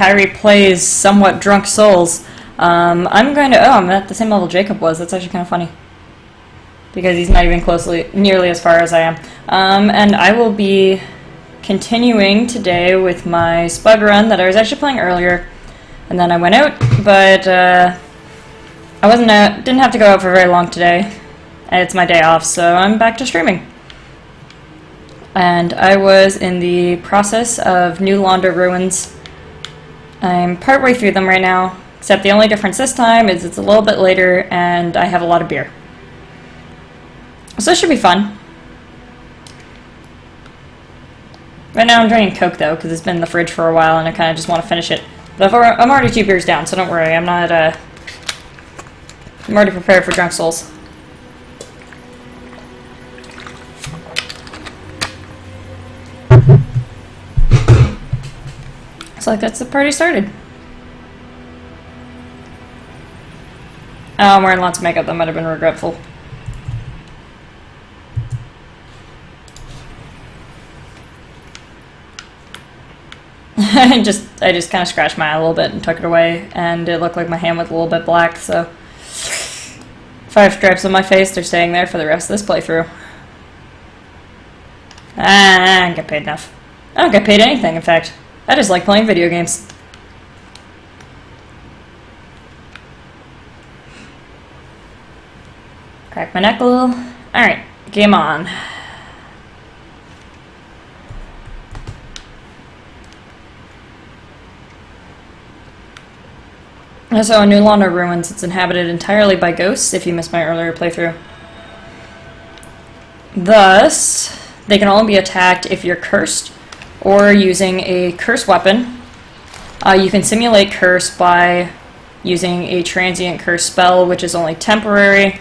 Kyri plays somewhat Drunk Souls. I'm going to... Oh, I'm at the same level Jacob was. That's actually kind of funny. Because he's not even nearly as far as I am. And I will be continuing today with my Spud run that I was actually playing earlier. And then I went out, but didn't have to go out for very long today. It's my day off, so I'm back to streaming. And I was in the process of New Launder Ruins. I'm partway through them right now, except the only difference this time is it's a little bit later and I have a lot of beer. So it should be fun. Right now I'm drinking Coke though, because it's been in the fridge for a while and I kind of just want to finish it. But I'm already 2 beers down, so don't worry, I'm already prepared for Drunk Souls. It's like that's the party started. Oh, I'm wearing lots of makeup. That might have been regretful. I just kind of scratched my eye a little bit and took it away, and it looked like my hand was a little bit black, so 5 stripes on my face, they're staying there for the rest of this playthrough. I don't get paid enough. I don't get paid anything, in fact. I just like playing video games. Crack my neck a little. Alright, game on. So, New Launder Ruins, it's inhabited entirely by ghosts, if you missed my earlier playthrough. Thus, they can only be attacked if you're cursed, or using a curse weapon. You can simulate curse by using a transient curse spell, which is only temporary,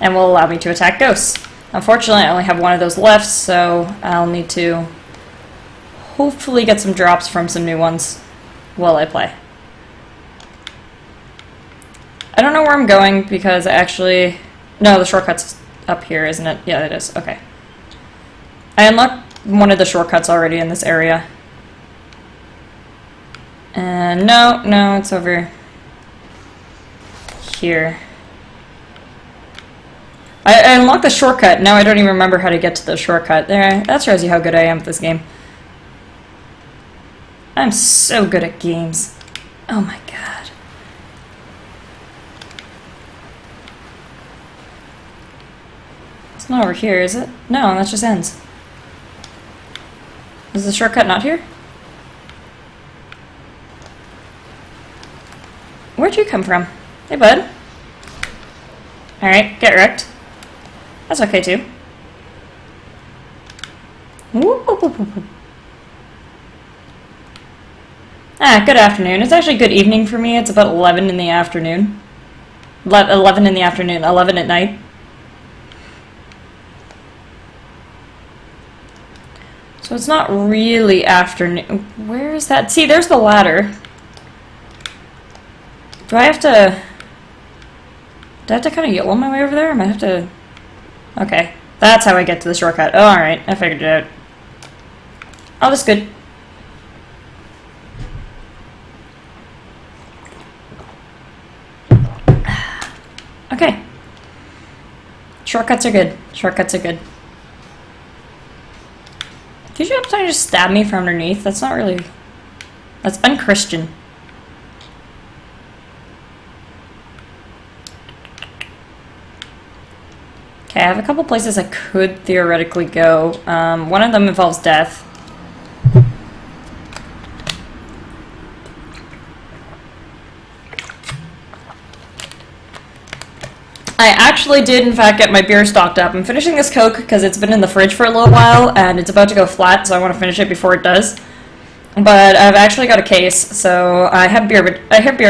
and will allow me to attack ghosts. Unfortunately, I only have one of those left, so I'll need to hopefully get some drops from some new ones while I play. I don't know where I'm going because no, the shortcut's up here, isn't it? Yeah, it is. Okay. I unlocked one of the shortcuts already in this area. And no, it's over here. I unlocked the shortcut, now I don't even remember how to get to the shortcut. There, that shows you how good I am at this game. I'm so good at games. Oh my god. It's not over here, is it? No, that just ends. Is the shortcut not here? Where'd you come from? Hey, bud. Alright, get wrecked. That's okay, too. Whoop, whoop, whoop, whoop. Ah, good afternoon. It's actually good evening for me. It's about 11 in the afternoon. 11 in the afternoon. 11 at night. So it's not really afternoon. Where is that? See, there's the ladder. Do I have to kind of yell on my way over there? I might have to... Okay. That's how I get to the shortcut. Oh, alright. I figured it out. Oh, that's good. Okay. Shortcuts are good. Shortcuts are good. Did you have to just stab me from underneath? That's not really... That's unchristian. Okay, I have a couple places I could theoretically go. One of them involves death. I actually did, in fact, get my beer stocked up. I'm finishing this Coke because it's been in the fridge for a little while, and it's about to go flat, so I want to finish it before it does. But I've actually got a case, so I have beer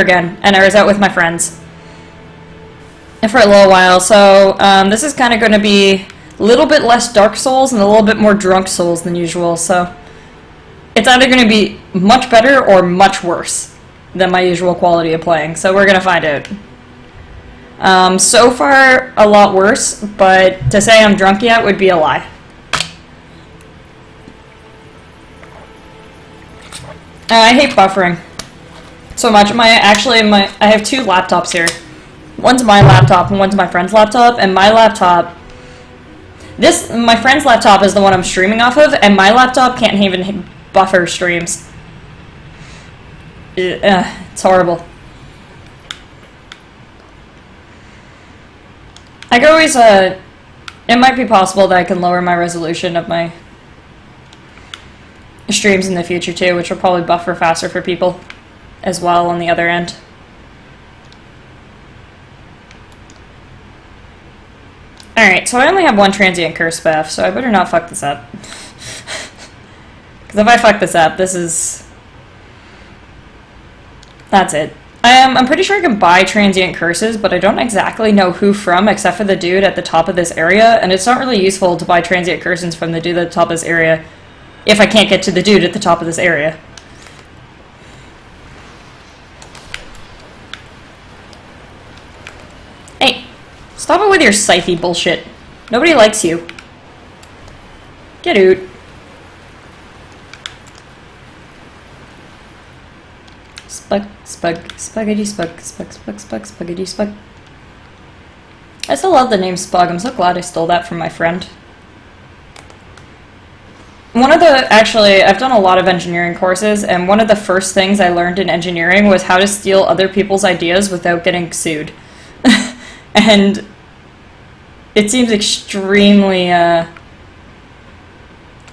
again, and I was out with my friends for a little while. So this is kind of going to be a little bit less Dark Souls and a little bit more Drunk Souls than usual. So it's either going to be much better or much worse than my usual quality of playing. So we're going to find out. So far, a lot worse, but to say I'm drunk yet would be a lie. I hate buffering. so much. I have two laptops here. One's my laptop and one's my friend's laptop, and my laptop, my friend's laptop is the one I'm streaming off of, and my laptop can't even buffer streams. It's horrible. I could always, it might be possible that I can lower my resolution of my streams in the future too, which will probably buffer faster for people as well on the other end. Alright, so I only have one transient curse buff, so I better not fuck this up. Because if I fuck this up, that's it. I'm pretty sure I can buy transient curses, but I don't exactly know who from, except for the dude at the top of this area, and it's not really useful to buy transient curses from the dude at the top of this area if I can't get to the dude at the top of this area. Hey, stop it with your scythe bullshit. Nobody likes you. Get out. Spug, spaghetti spug, spaghetti spug. I still love the name Spug. I'm so glad I stole that from my friend. Actually, I've done a lot of engineering courses, and one of the first things I learned in engineering was how to steal other people's ideas without getting sued. And it seems extremely, yeah,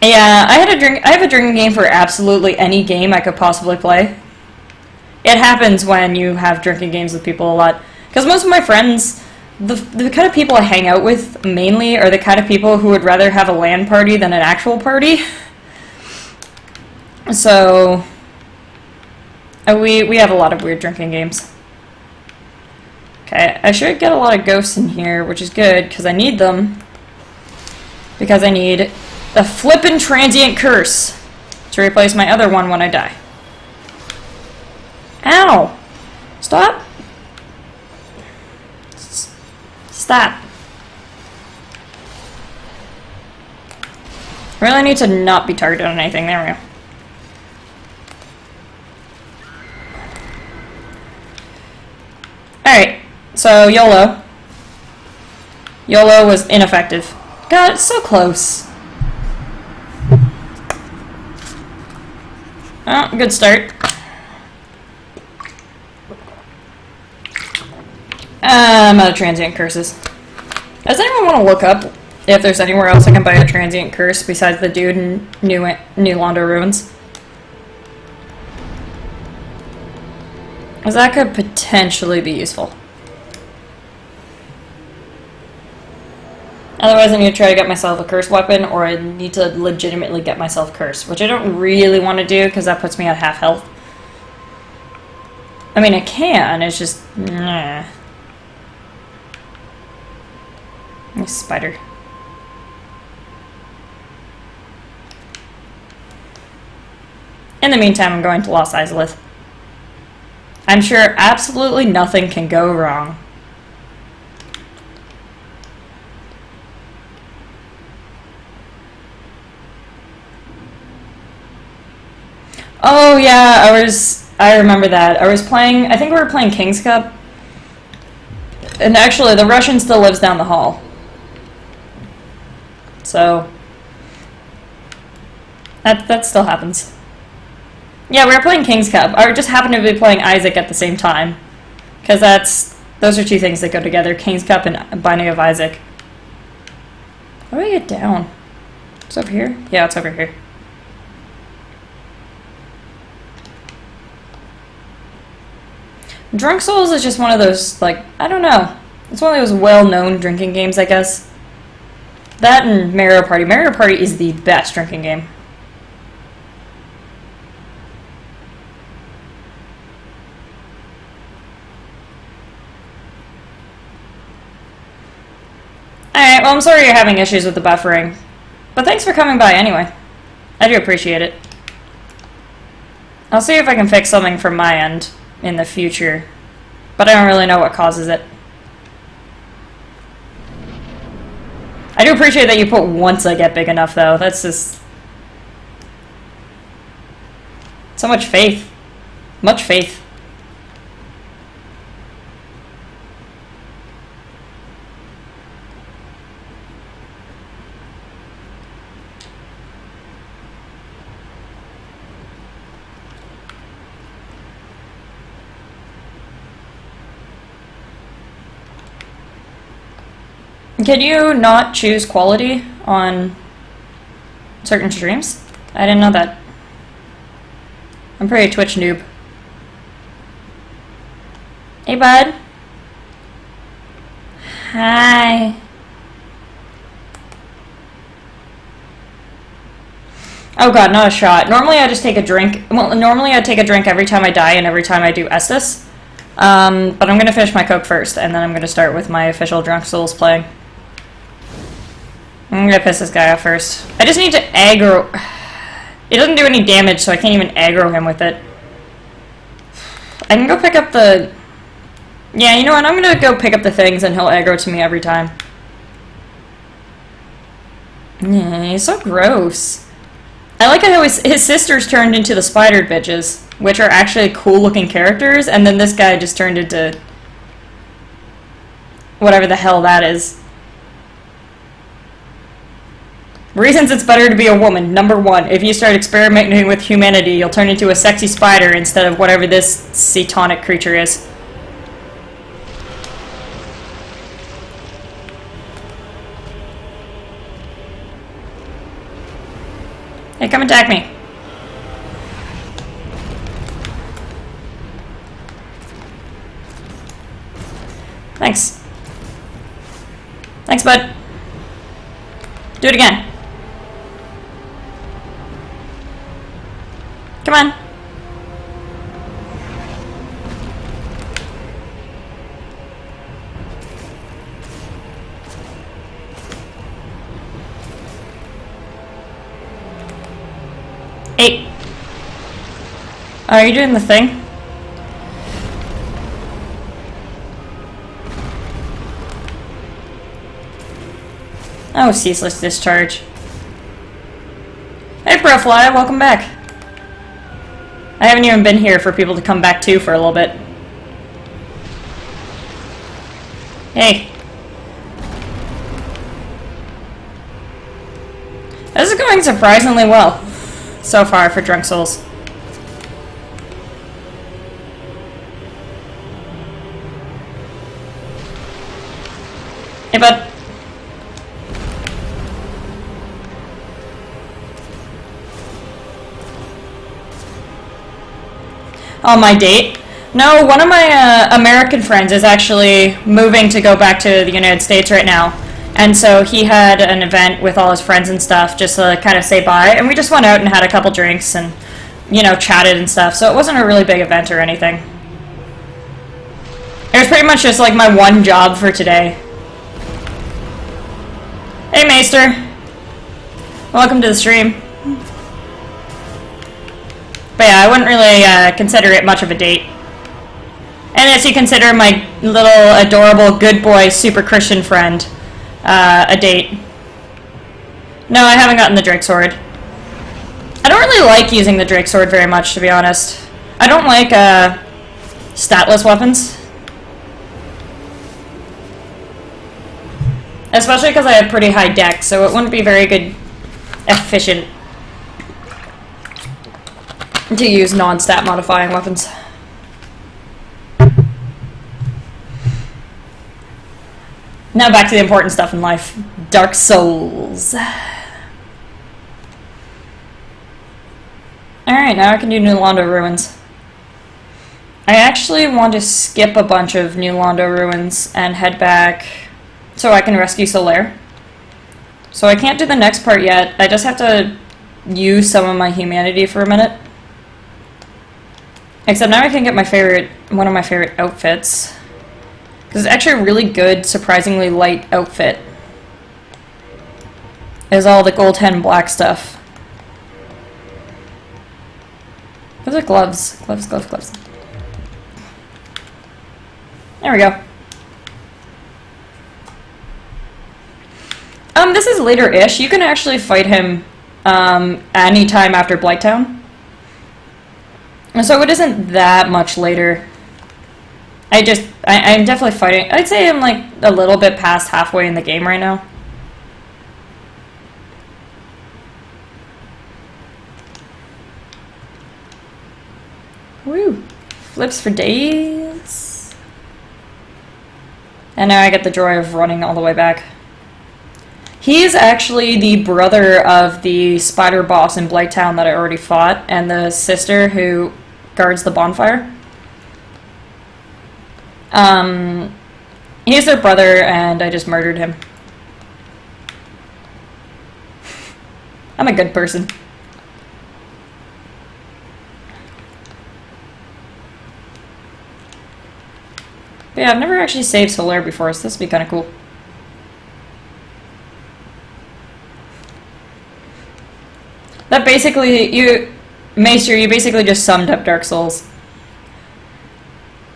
I have a drinking game for absolutely any game I could possibly play. It happens when you have drinking games with people a lot. Because most of my friends, the kind of people I hang out with mainly are the kind of people who would rather have a LAN party than an actual party. So, we have a lot of weird drinking games. Okay, I should get a lot of ghosts in here, which is good, because I need them. Because I need a flippin' transient curse to replace my other one when I die. Ow! Stop! Stop. Really need to not be targeted on anything. There we go. Alright, so YOLO. YOLO was ineffective. God, it's so close. Oh, good start. I'm out of transient curses. Does anyone want to look up if there's anywhere else I can buy a transient curse besides the dude in New Londo Ruins? Because that could potentially be useful. Otherwise I need to try to get myself a curse weapon, or I need to legitimately get myself cursed, which I don't really want to do because that puts me at half health. I mean, I can, it's just... nah. Spider. In the meantime, I'm going to Los Izalith. I'm sure absolutely nothing can go wrong. Oh yeah, I remember that. I think we were playing King's Cup. And actually, the Russian still lives down the hall. So, that still happens. Yeah, we were playing King's Cup. I just happened to be playing Isaac at the same time. Because those are two things that go together, King's Cup and Binding of Isaac. How do I get down? It's over here? Yeah, it's over here. Drunk Souls is just one of those, like, I don't know. It's one of those well-known drinking games, I guess. That and Mario Party. Mario Party is the best drinking game. Alright, well I'm sorry you're having issues with the buffering. But thanks for coming by anyway. I do appreciate it. I'll see if I can fix something from my end in the future. But I don't really know what causes it. I do appreciate that you put once I get big enough, though. That's just... so much faith. Much faith. Can you not choose quality on certain streams? I didn't know that. I'm pretty Twitch noob. Hey, bud. Hi. Oh god, not a shot. Normally I just take a drink. Well, normally I take a drink every time I die and every time I do Estus. But I'm gonna finish my Coke first, and then I'm gonna start with my official Drunk Souls playing. I'm gonna piss this guy off first. I just need to aggro... It doesn't do any damage, so I can't even aggro him with it. I can go pick up the... Yeah, you know what? I'm gonna go pick up the things and he'll aggro to me every time. Yeah, he's so gross. I like how his sisters turned into the spidered bitches, which are actually cool-looking characters, and then this guy just turned into... whatever the hell that is. Reasons it's better to be a woman. Number 1, if you start experimenting with humanity, you'll turn into a sexy spider instead of whatever this satanic creature is. Hey, come attack me. Thanks. Thanks, bud. Do it again. Come on. Hey. Are you doing the thing? Oh, ceaseless discharge. Hey, Profly, welcome back. I haven't even been here for people to come back to for a little bit. Hey. This is going surprisingly well so far for Drunk Souls. Hey, bud. On my date? No, one of my American friends is actually moving to go back to the United States right now. And so he had an event with all his friends and stuff just to kind of say bye. And we just went out and had a couple drinks and, you know, chatted and stuff. So it wasn't a really big event or anything. It was pretty much just like my one job for today. Hey, Maester. Welcome to the stream. But yeah, I wouldn't really consider it much of a date. Unless you consider my little adorable good boy super Christian friend a date. No, I haven't gotten the Drake Sword. I don't really like using the Drake Sword very much, to be honest. I don't like statless weapons. Especially because I have pretty high dex, so it wouldn't be very good, efficient to use non-stat modifying weapons. Now back to the important stuff in life. Dark Souls. Alright, now I can do New Londo Ruins. I actually want to skip a bunch of New Londo Ruins and head back so I can rescue Solaire. So I can't do the next part yet. I just have to use some of my humanity for a minute. Except now I can get my one of my favorite outfits. Because it's actually a really good, surprisingly light outfit. Is all the gold hen black stuff. Those are gloves. Gloves, gloves, gloves. There we go. This is later-ish. You can actually fight him anytime after Blighttown. So it isn't that much later. I'm definitely fighting. I'd say I'm like a little bit past halfway in the game right now. Woo! Flips for days. And now I get the joy of running all the way back. He is actually the brother of the spider boss in Blighttown that I already fought, and the sister who guards the bonfire. He's their brother, and I just murdered him. I'm a good person. But yeah, I've never actually saved Solaire before, so this would be kind of cool. That basically, Maester, you basically just summed up Dark Souls.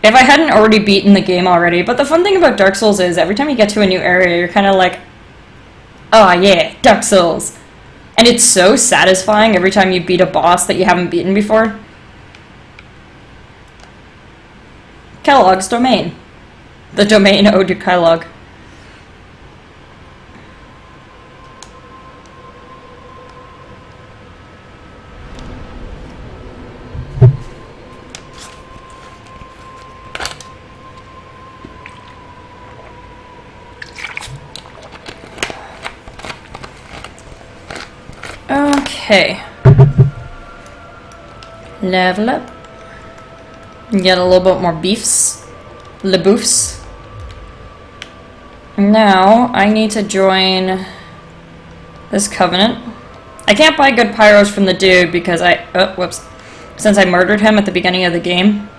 If I hadn't already beaten the game already, but the fun thing about Dark Souls is every time you get to a new area, you're kind of like, oh yeah, Dark Souls. And it's so satisfying every time you beat a boss that you haven't beaten before. Kellogg's domain. The domain ode to Kellogg. Okay. Level up. Get a little bit more beefs. LeBoufs. Now, I need to join this covenant. I can't buy good pyros from the dude because since I murdered him at the beginning of the game.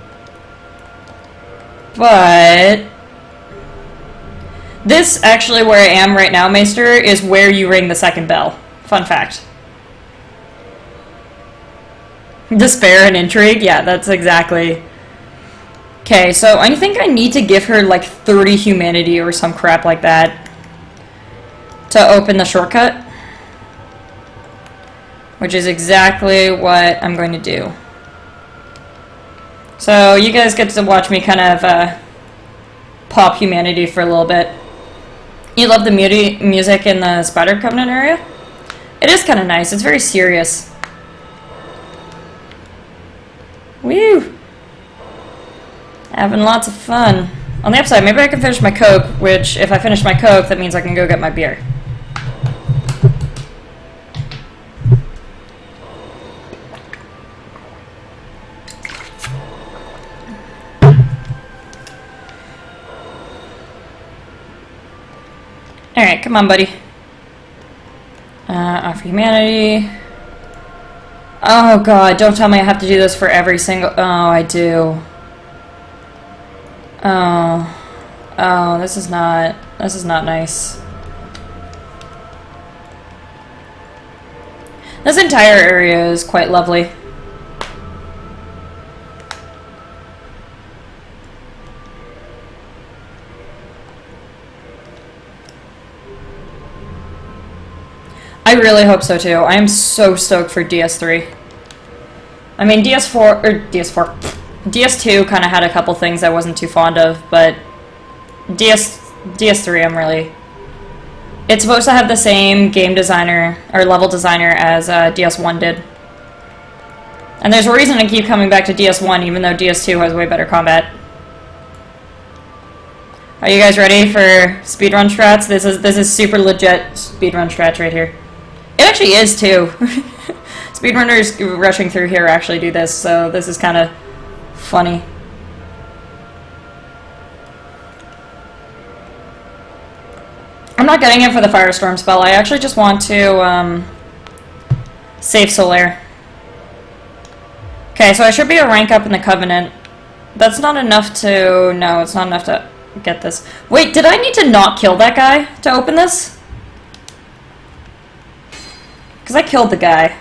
But this, actually, where I am right now, Maester, is where you ring the second bell. Fun fact. Despair and intrigue? Yeah, that's exactly... Okay, so I think I need to give her like 30 humanity or some crap like that to open the shortcut. Which is exactly what I'm going to do. So you guys get to watch me kind of pop humanity for a little bit. You love the music in the Spider Covenant area? It is kind of nice. It's very serious. Woo! Having lots of fun. On the upside, maybe I can finish my Coke, which, if I finish my Coke, that means I can go get my beer. Alright, come on, buddy. Offer humanity. Oh god, don't tell me I have to do this for every single... Oh, I do. Oh, this is not nice. This entire area is quite lovely. I really hope so too. I am so stoked for DS3. I mean, DS2 kind of had a couple things I wasn't too fond of, but DS3 I'm really... It's supposed to have the same game designer, or level designer, as DS1 did. And there's a reason I keep coming back to DS1, even though DS2 has way better combat. Are you guys ready for speedrun strats? This is super legit speedrun strats right here. It actually is, too. Speedrunners rushing through here actually do this, so this is kind of funny. I'm not getting it for the Firestorm spell. I actually just want to save Solaire. Okay, so I should be a rank up in the Covenant. That's not enough to... No, it's not enough to get this. Wait, did I need to not kill that guy to open this? Because I killed the guy.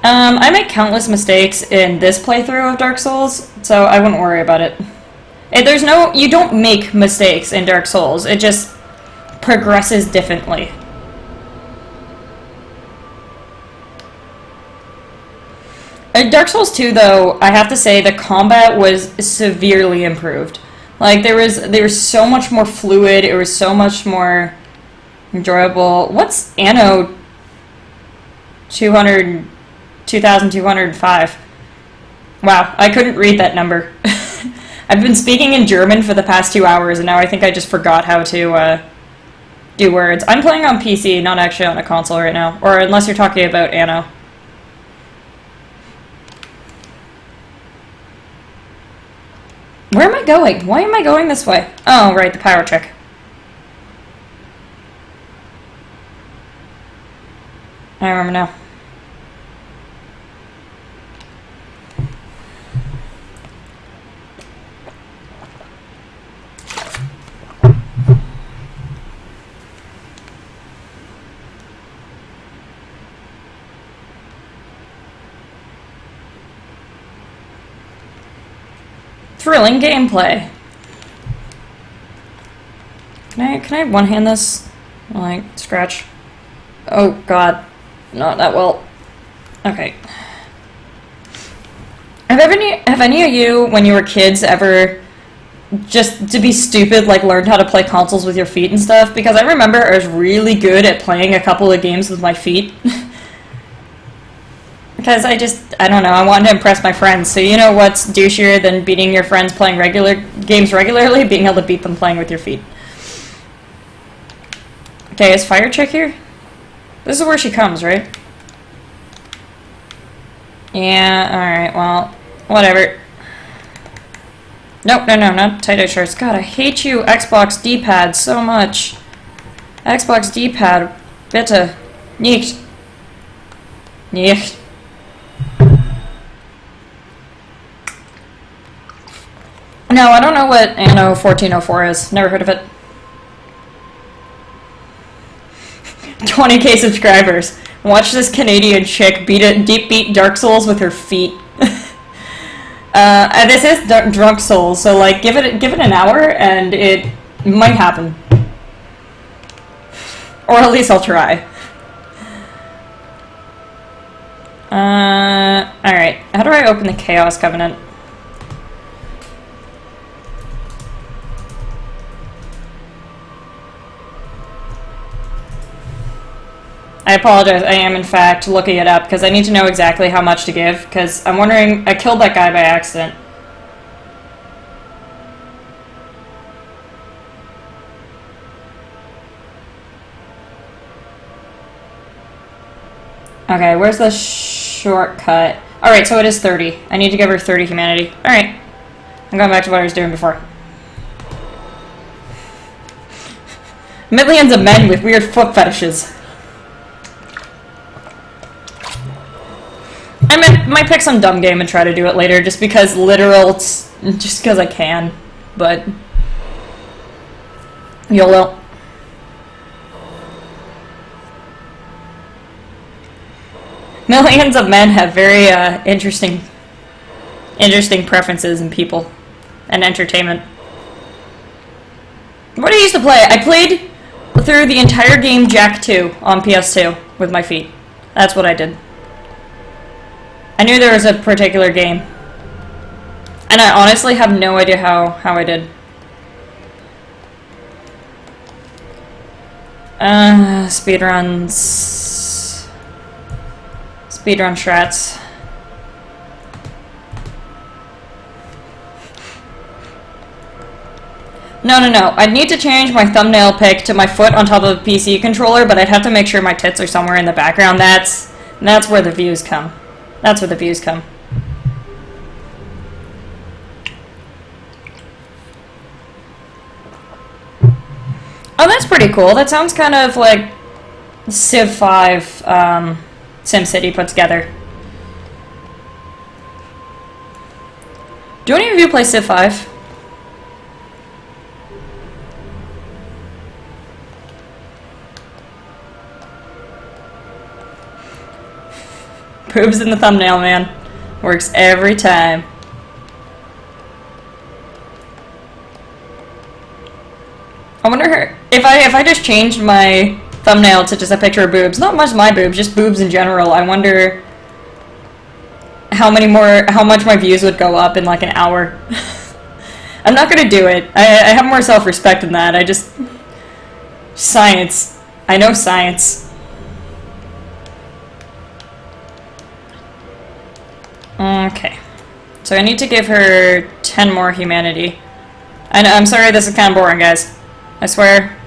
I make countless mistakes in this playthrough of Dark Souls, so I wouldn't worry about it. You don't make mistakes in Dark Souls, it just progresses differently. In Dark Souls 2, though, I have to say the combat was severely improved. Like, there was so much more fluid, it was so much more Enjoyable. What's Anno 2205? Wow, I couldn't read that number. I've been speaking in German for the past 2 hours, and now I think I just forgot how to do words. I'm playing on PC, not actually on a console right now. Or unless you're talking about Anno. Where am I going? Why am I going this way? Oh, right, the power check. I remember now. Thrilling gameplay. Can I one-hand this? Like, scratch. Oh god. Not that well. Okay. Have any of you, when you were kids, ever just to be stupid, like learned how to play consoles with your feet and stuff? Because I remember I was really good at playing a couple of games with my feet. Because I don't know, I wanted to impress my friends. So you know what's douchier than beating your friends playing games regularly? Being able to beat them playing with your feet. Okay, is Fire Chick here? This is where she comes, right? Yeah, alright, well, whatever. Nope, no, not tie-dye shirts. God, I hate you, Xbox D-pad, so much. Xbox D-pad, bitte. Nicht. Nicht. No, I don't know what Anno 1404 is. Never heard of it. 20k subscribers. Watch this Canadian chick beat Dark Souls with her feet. This is Drunk Souls, so like give it an hour and it might happen. Or at least I'll try. Alright. How do I open the Chaos Covenant? I apologize, I am in fact looking it up because I need to know exactly how much to give because I'm wondering, I killed that guy by accident. Okay, where's the shortcut? Alright, so it is 30. I need to give her 30 humanity. Alright. I'm going back to what I was doing before. Millions of men with weird foot fetishes. I might pick some dumb game and try to do it later, just because just because I can, but YOLO. Millions of men have very interesting preferences in people and entertainment. What I used to play, I played through the entire game Jak 2 on PS2 with my feet. That's what I did. I knew there was a particular game. And I honestly have no idea how I did. Speedruns. Speedrun strats. No. I'd need to change my thumbnail pic to my foot on top of a PC controller, but I'd have to make sure my tits are somewhere in the background. That's where the views come. That's where the views come. Oh, that's pretty cool. That sounds kind of like Civ 5, SimCity put together. Do any of you play Civ 5? Boobs in the thumbnail, man. Works every time. I wonder if I just changed my thumbnail to just a picture of boobs. Not much my boobs, just boobs in general. I wonder how much my views would go up in like an hour. I'm not gonna do it. I have more self-respect than that. Science. I know science. Okay. So I need to give her 10 more humanity. I'm sorry this is kind of boring, guys. I swear.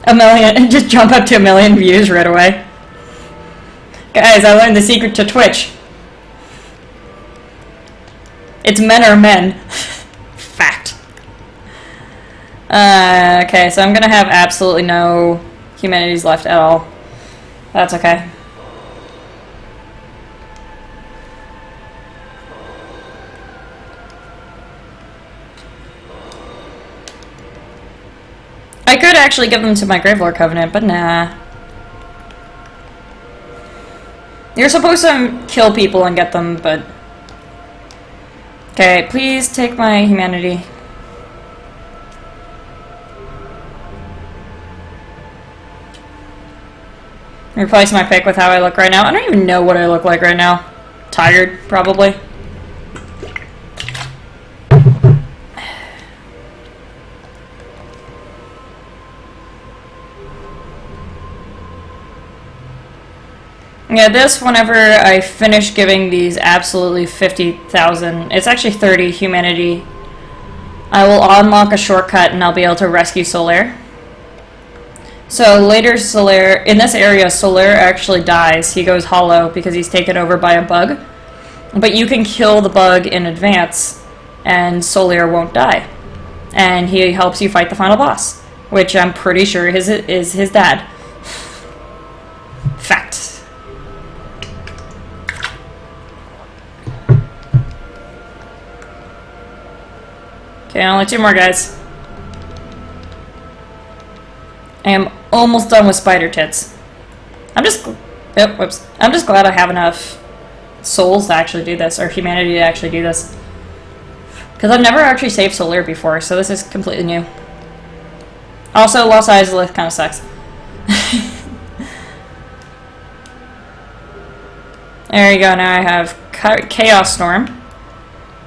A million, and just jump up to 1 million views right away. Guys, I learned the secret to Twitch. It's men are men. Fact. Okay, so I'm gonna have absolutely no humanities left at all. That's okay. I could actually give them to my Gravelord Covenant, but nah. You're supposed to kill people and get them, but... Okay, please take my humanity. Replace my pick with how I look right now. I don't even know what I look like right now. Tired, probably. Yeah, this, whenever I finish giving these absolutely 50,000, it's actually 30 humanity, I will unlock a shortcut and I'll be able to rescue Solaire. So later Solaire, in this area, Solaire actually dies. He goes hollow because he's taken over by a bug. But you can kill the bug in advance and Solaire won't die. And he helps you fight the final boss, which I'm pretty sure is his dad. Fact. Okay, only 2 more, guys. I am almost done with spider tits. I'm just glad I have enough souls to actually do this, or humanity to actually do this. Because I've never actually saved Solaire before, so this is completely new. Also, Los Angeles kind of sucks. There you go, now I have Chaos Storm.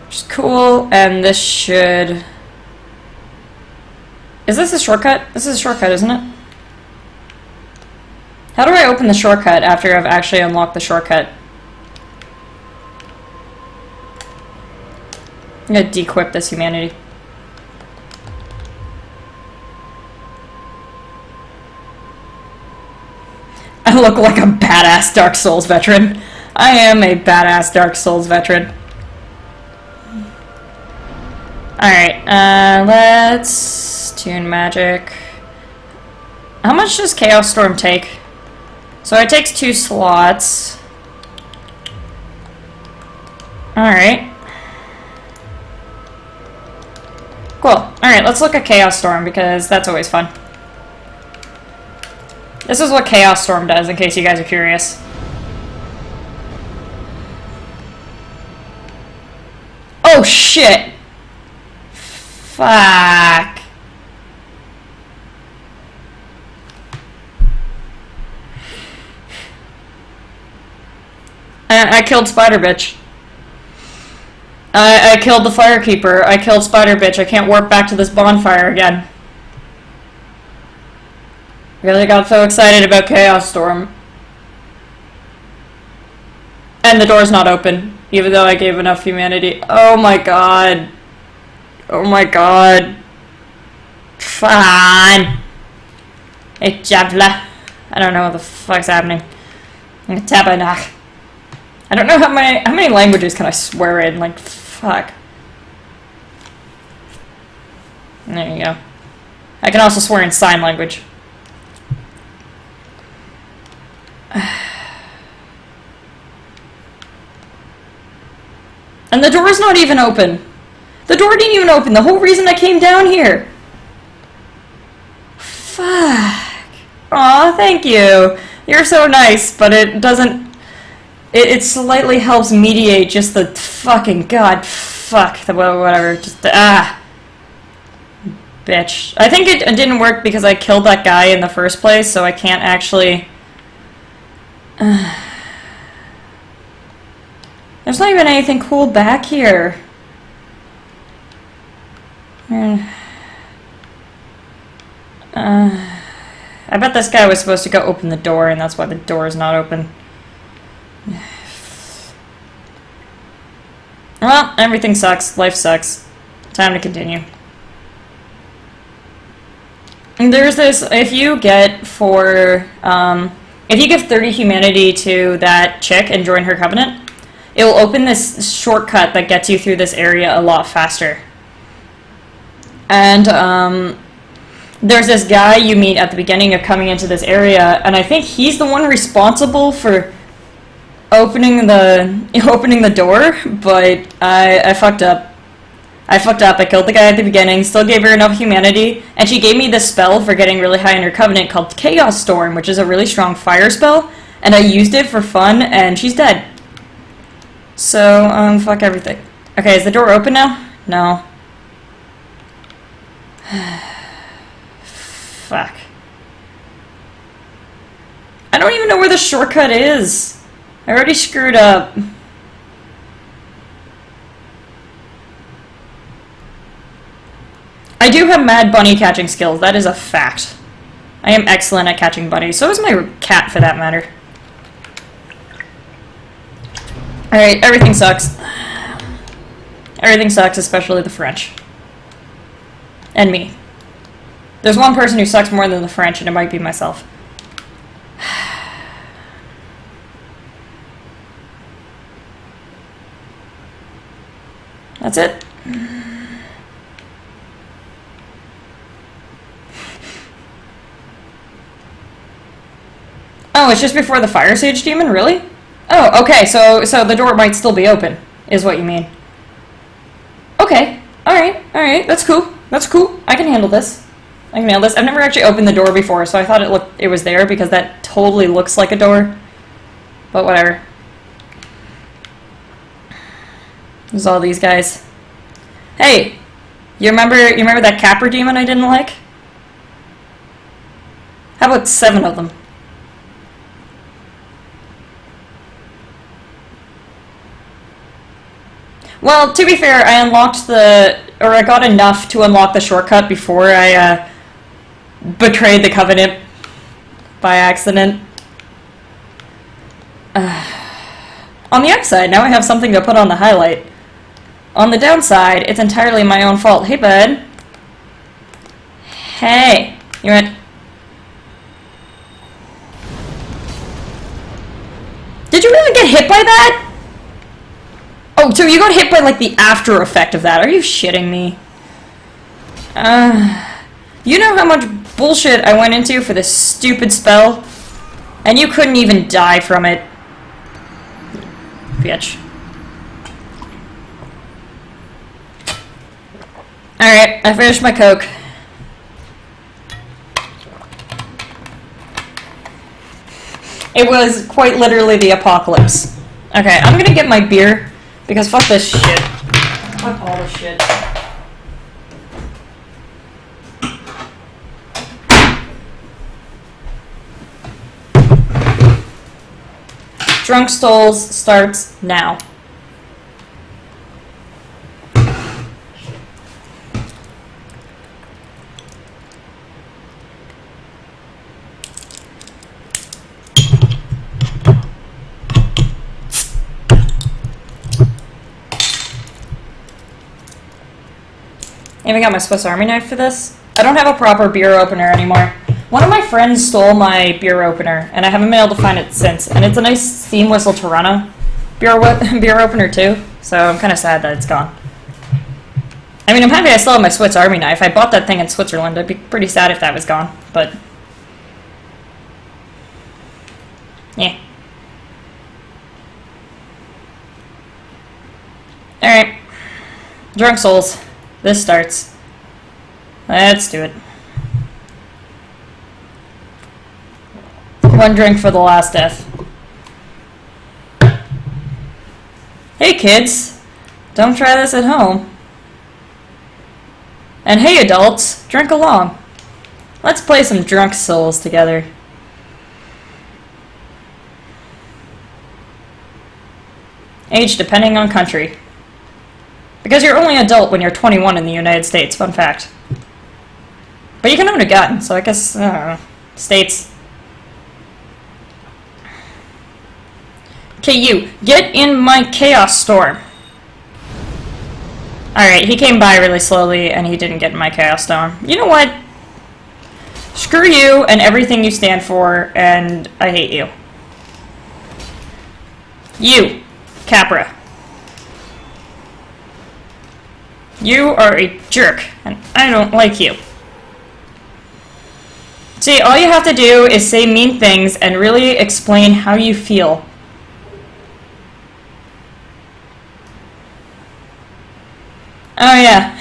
Which is cool, and this should... Is this a shortcut? This is a shortcut, isn't it? How do I open the shortcut after I've actually unlocked the shortcut? I'm gonna de-equip this humanity. I look like a badass Dark Souls veteran. I am a badass Dark Souls veteran. Alright, let's tune magic. How much does Chaos Storm take? So it takes 2 slots. Alright. Cool. Alright, let's look at Chaos Storm because that's always fun. This is what Chaos Storm does, in case you guys are curious. Oh shit! Fuck. I killed Spider Bitch. I killed the Firekeeper. I killed Spider Bitch. I can't warp back to this bonfire again. Really got so excited about Chaos Storm. And the door's not open, even though I gave enough humanity. Oh my god. Oh my god. Fine. Hey, Javla. I don't know what the fuck's happening. Tabanach. I don't know how many languages can I swear in, like, fuck. There you go. I can also swear in sign language. And the door's not even open. The door didn't even open. The whole reason I came down here. Fuck. Aw, thank you. You're so nice, but it doesn't... It slightly helps mediate just the fucking... God, fuck. Whatever. Just... Bitch. I think it didn't work because I killed that guy in the first place, so I can't actually... There's not even anything cool back here. I bet this guy was supposed to go open the door, and that's why the door is not open. Well, everything sucks. Life sucks. Time to continue. And there's this, if you give 30 humanity to that chick and join her covenant, it will open this shortcut that gets you through this area a lot faster. And, there's this guy you meet at the beginning of coming into this area, and I think he's the one responsible for opening the door, but I fucked up. I killed the guy at the beginning, still gave her enough humanity, and she gave me this spell for getting really high in her covenant called Chaos Storm, which is a really strong fire spell, and I used it for fun, and she's dead. So, fuck everything. Okay, is the door open now? No. Fuck. I don't even know where the shortcut is. I already screwed up. I do have mad bunny catching skills. That is a fact. I am excellent at catching bunnies. So is my cat, for that matter. Alright, everything sucks. Everything sucks, especially the French. And me. There's one person who sucks more than the French, and it might be myself. That's it. Oh, it's just before the Fire Sage Demon? Really? Oh, okay, so the door might still be open, is what you mean. Okay, alright, that's cool. That's cool. I can handle this. I can handle this. I've never actually opened the door before, so I thought it was there because that totally looks like a door. But whatever. There's all these guys. Hey, you remember that Capper demon I didn't like? How about 7 of them? Well, to be fair, I got enough to unlock the shortcut before I betrayed the Covenant by accident. On the upside, now I have something to put on the highlight. On the downside, it's entirely my own fault. Hey, bud. Hey. You went... Did you really get hit by that? Oh, so you got hit by, like, the after effect of that. Are you shitting me? You know how much bullshit I went into for this stupid spell? And you couldn't even die from it. Bitch. Alright, I finished my Coke. It was quite literally the apocalypse. Okay, I'm gonna get my beer, because fuck this shit. Fuck all this shit. Drunk Stoles starts now. I even got my Swiss Army knife for this. I don't have a proper beer opener anymore. One of my friends stole my beer opener, and I haven't been able to find it since. And it's a nice Steam Whistle Toronto beer opener too, so I'm kind of sad that it's gone. I mean, I'm happy I still have my Swiss Army knife. I bought that thing in Switzerland. I'd be pretty sad if that was gone, but... yeah. Alright. Drunk Souls. This starts. Let's do it. One drink for the last death. Hey kids, don't try this at home. And hey adults, drink along. Let's play some Drunk Souls together. Age depending on country. Because you're only adult when you're 21 in the United States, fun fact. But you can own a gun, so I guess, I don't know. States. Okay, you, get in my Chaos Storm. Alright, he came by really slowly and he didn't get in my Chaos Storm. You know what? Screw you and everything you stand for, and I hate you. You, Capra. You are a jerk, and I don't like you. See, all you have to do is say mean things and really explain how you feel. Oh yeah.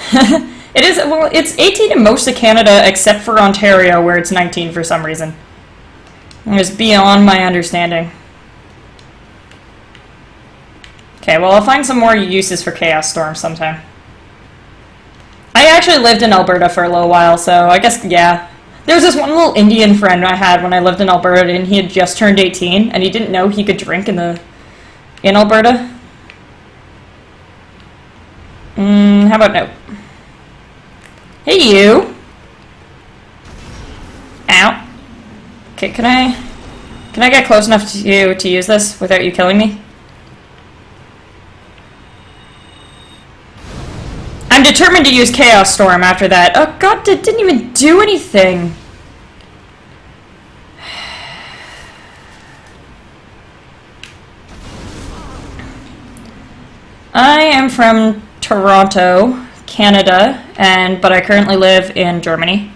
It is, well, it's 18 in most of Canada except for Ontario where it's 19 for some reason. It's beyond my understanding. Okay, well I'll find some more uses for Chaos Storm sometime. I actually lived in Alberta for a little while, so I guess, yeah. There was this one little Indian friend I had when I lived in Alberta, and he had just turned 18, and he didn't know he could drink in Alberta. How about no? Hey, you! Ow. Okay, can I get close enough to you to use this without you killing me? I'm determined to use Chaos Storm after that. Oh god, it didn't even do anything. I am from Toronto, Canada, but I currently live in Germany.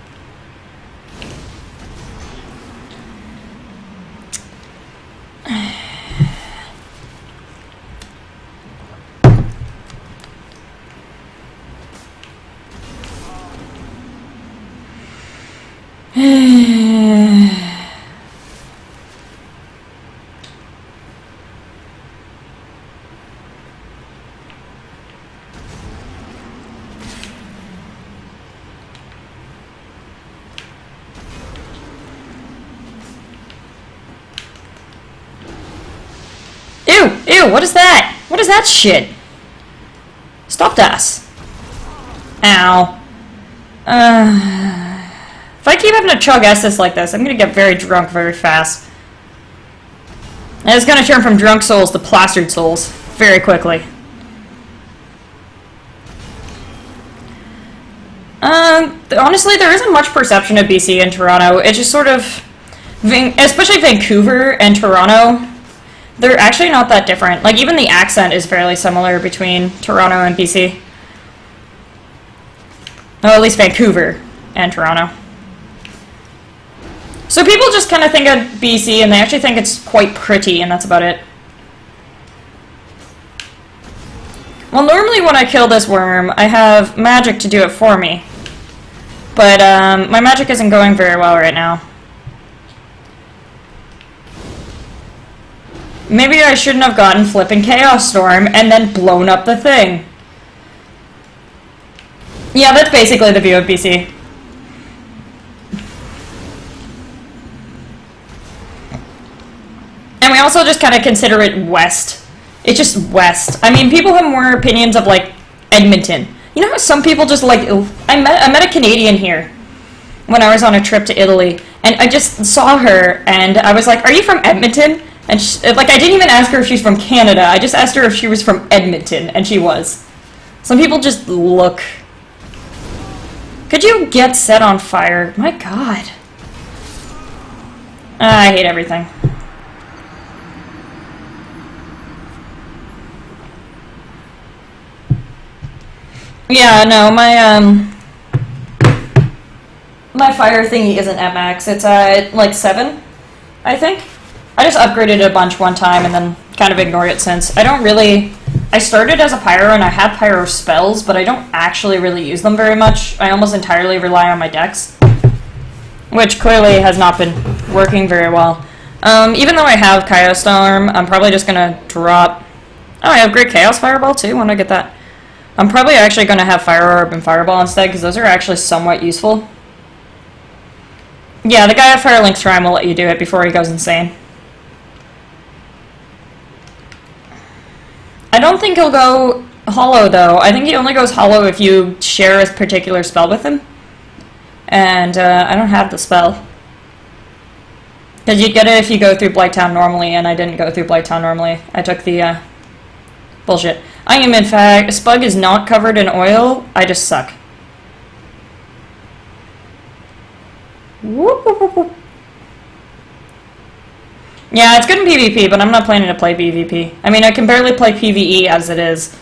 Ew, what is that? What is that shit? Stop us. Ow. If I keep having to chug Estus like this, I'm gonna get very drunk very fast. And it's gonna turn from drunk souls to plastered souls very quickly. Honestly, there isn't much perception of BC in Toronto. It's just sort of, especially Vancouver and Toronto, they're actually not that different. Like, even the accent is fairly similar between Toronto and BC. Well, at least Vancouver and Toronto. So people just kind of think of BC and they actually think it's quite pretty, and that's about it. Well, normally when I kill this worm, I have magic to do it for me. But my magic isn't going very well right now. Maybe I shouldn't have gotten flipping Chaos Storm and then blown up the thing. Yeah, that's basically the view of BC. And we also just kind of consider it west. It's just west. I mean, people have more opinions of, like, Edmonton. You know how some people just, like... I met a Canadian here when I was on a trip to Italy. And I just saw her, and I was like, are you from Edmonton? And, like, I didn't even ask her if she's from Canada. I just asked her if she was from Edmonton, and she was. Some people just look... Could you get set on fire? My god. I hate everything. Yeah, no, my fire thingy isn't at max. It's at, like, 7, I think. I just upgraded it a bunch one time and then kind of ignored it since. I don't really... I started as a pyro and I have pyro spells, but I don't actually really use them very much. I almost entirely rely on my dex, which clearly has not been working very well. Even though I have Chaos Storm, I'm probably just gonna drop... Oh, I have Great Chaos Fireball too, when I get that. I'm probably actually going to have Fire Orb and Fireball instead, because those are actually somewhat useful. Yeah, the guy at Firelink Shrine will let you do it before he goes insane. I don't think he'll go hollow, though. I think he only goes hollow if you share a particular spell with him. And I don't have the spell. Because you'd get it if you go through Blighttown normally, and I didn't go through Blighttown normally. I took the, bullshit. I am, in fact, Spug is not covered in oil. I just suck. Whoop, whoop, whoop, whoop. Yeah, it's good in PvP, but I'm not planning to play PvP. I mean, I can barely play PvE as it is.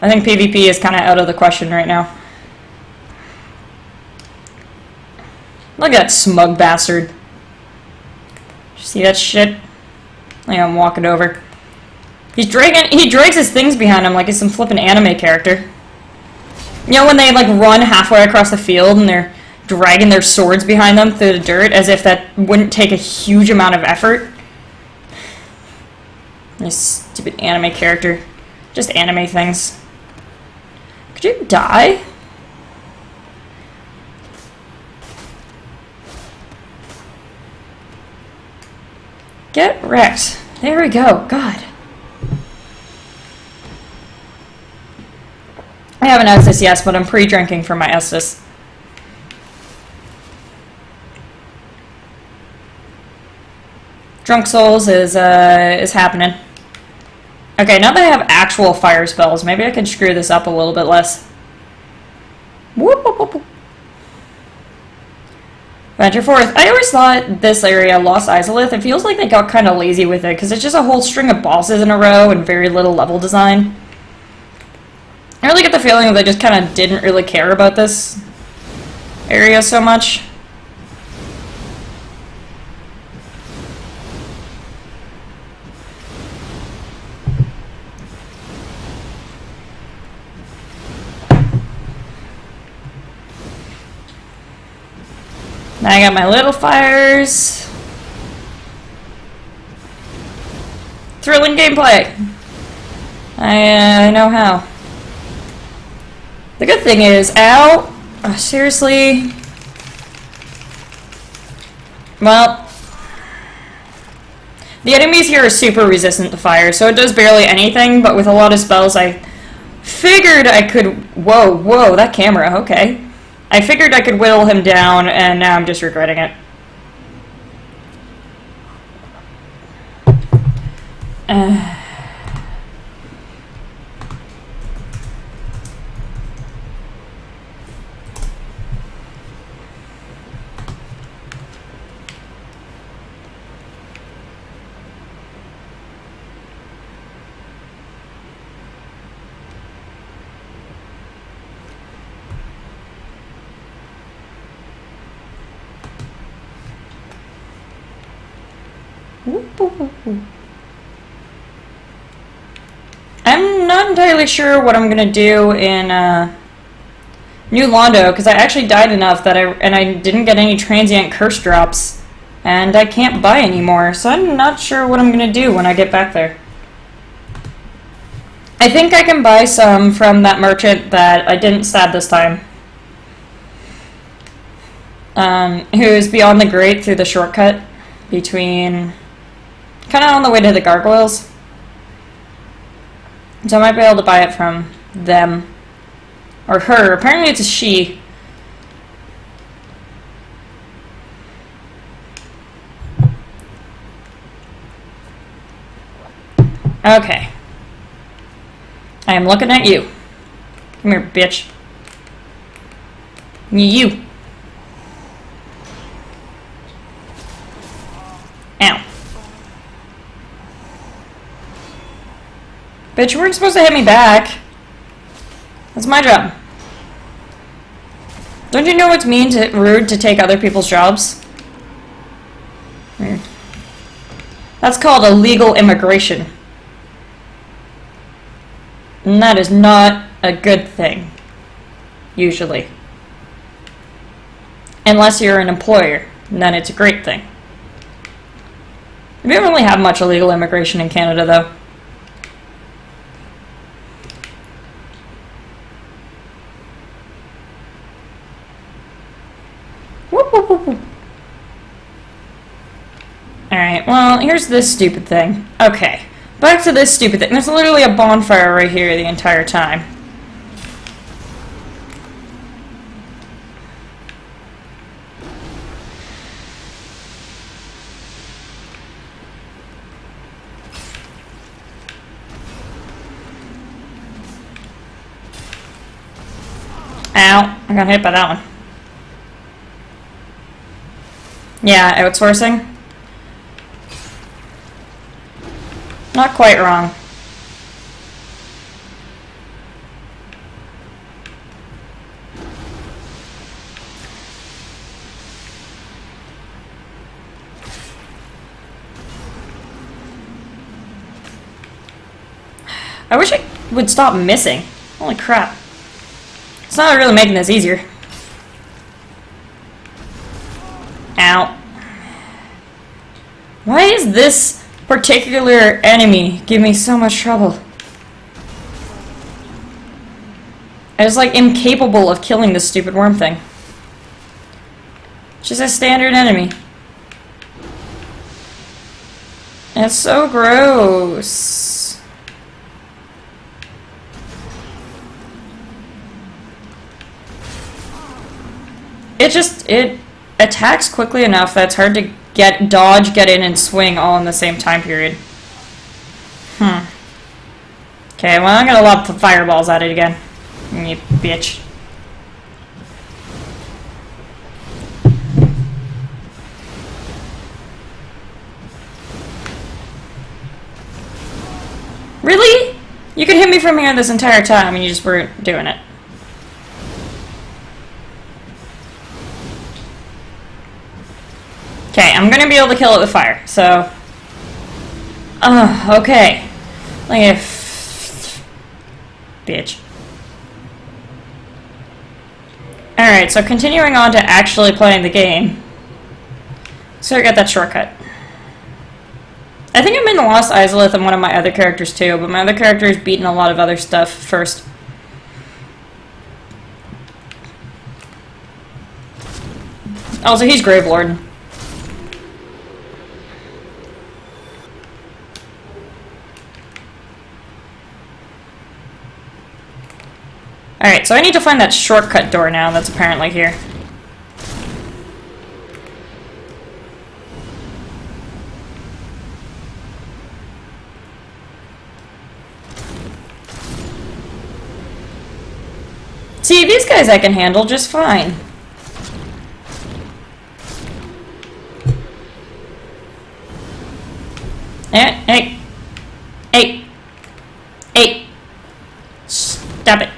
I think PvP is kind of out of the question right now. Look at that smug bastard. See that shit? Yeah, I'm walking over. He drags his things behind him like he's some flippin' anime character. You know when they like run halfway across the field and they're dragging their swords behind them through the dirt as if that wouldn't take a huge amount of effort? This stupid anime character. Just anime things. Could you die? Get wrecked. There we go. God. I haven't Estus yet, but I'm pre-drinking for my Estus. Drunk Souls is happening. Okay, now that I have actual fire spells, maybe I can screw this up a little bit less. Whoop, whoop, whoop, whoop. Venture forth. I always thought this area, Lost Izalith, it feels like they got kind of lazy with it, because it's just a whole string of bosses in a row and very little level design. I really get the feeling that they just kind of didn't really care about this area so much. Now I got my little fires. Thrilling gameplay. I know how. The good thing is, ow, seriously. Well, the enemies here are super resistant to fire, so it does barely anything, but with a lot of spells I figured I could, whoa, that camera, okay. I figured I could whittle him down, and now I'm just regretting it. I'm not entirely sure what I'm gonna do in New Londo, because I actually died enough that I didn't get any transient curse drops, and I can't buy anymore, so I'm not sure what I'm gonna do when I get back there. I think I can buy some from that merchant that I didn't stab this time. Who's beyond the grate through the shortcut between... kind of on the way to the gargoyles. So I might be able to buy it from them. Or her. Apparently it's a she. Okay. I am looking at you. Come here, bitch. You. Ow. Bitch, you weren't supposed to hit me back. That's my job. Don't you know it's rude to take other people's jobs? Weird. That's called illegal immigration. And that is not a good thing. Usually. Unless you're an employer. And then it's a great thing. We don't really have much illegal immigration in Canada, though. Whoop, whoop, whoop, whoop. Alright, well, here's this stupid thing. Okay, back to this stupid thing. There's literally a bonfire right here the entire time. Ow, I got hit by that one. Yeah, outsourcing. Not quite wrong. I wish I would stop missing. Holy crap. It's not really making this easier. Ow. Why is this particular enemy give me so much trouble? I was like incapable of killing this stupid worm thing. It's just a standard enemy. And it's so gross. It attacks quickly enough that it's hard to dodge, get in, and swing all in the same time period. Okay, well, I'm gonna lob the fireballs at it again. You bitch. Really? You could hit me from here this entire time and you just weren't doing it. Okay, I'm gonna be able to kill it with fire, so... okay. Like if... Bitch. Alright, so continuing on to actually playing the game. So I got that shortcut. I think I'm in the Lost Izalith and one of my other characters too, but my other character is beating a lot of other stuff first. Also, he's Gravelord. Alright, so I need to find that shortcut door now that's apparently here. See, these guys I can handle just fine. Hey. Hey. Hey. Stop it.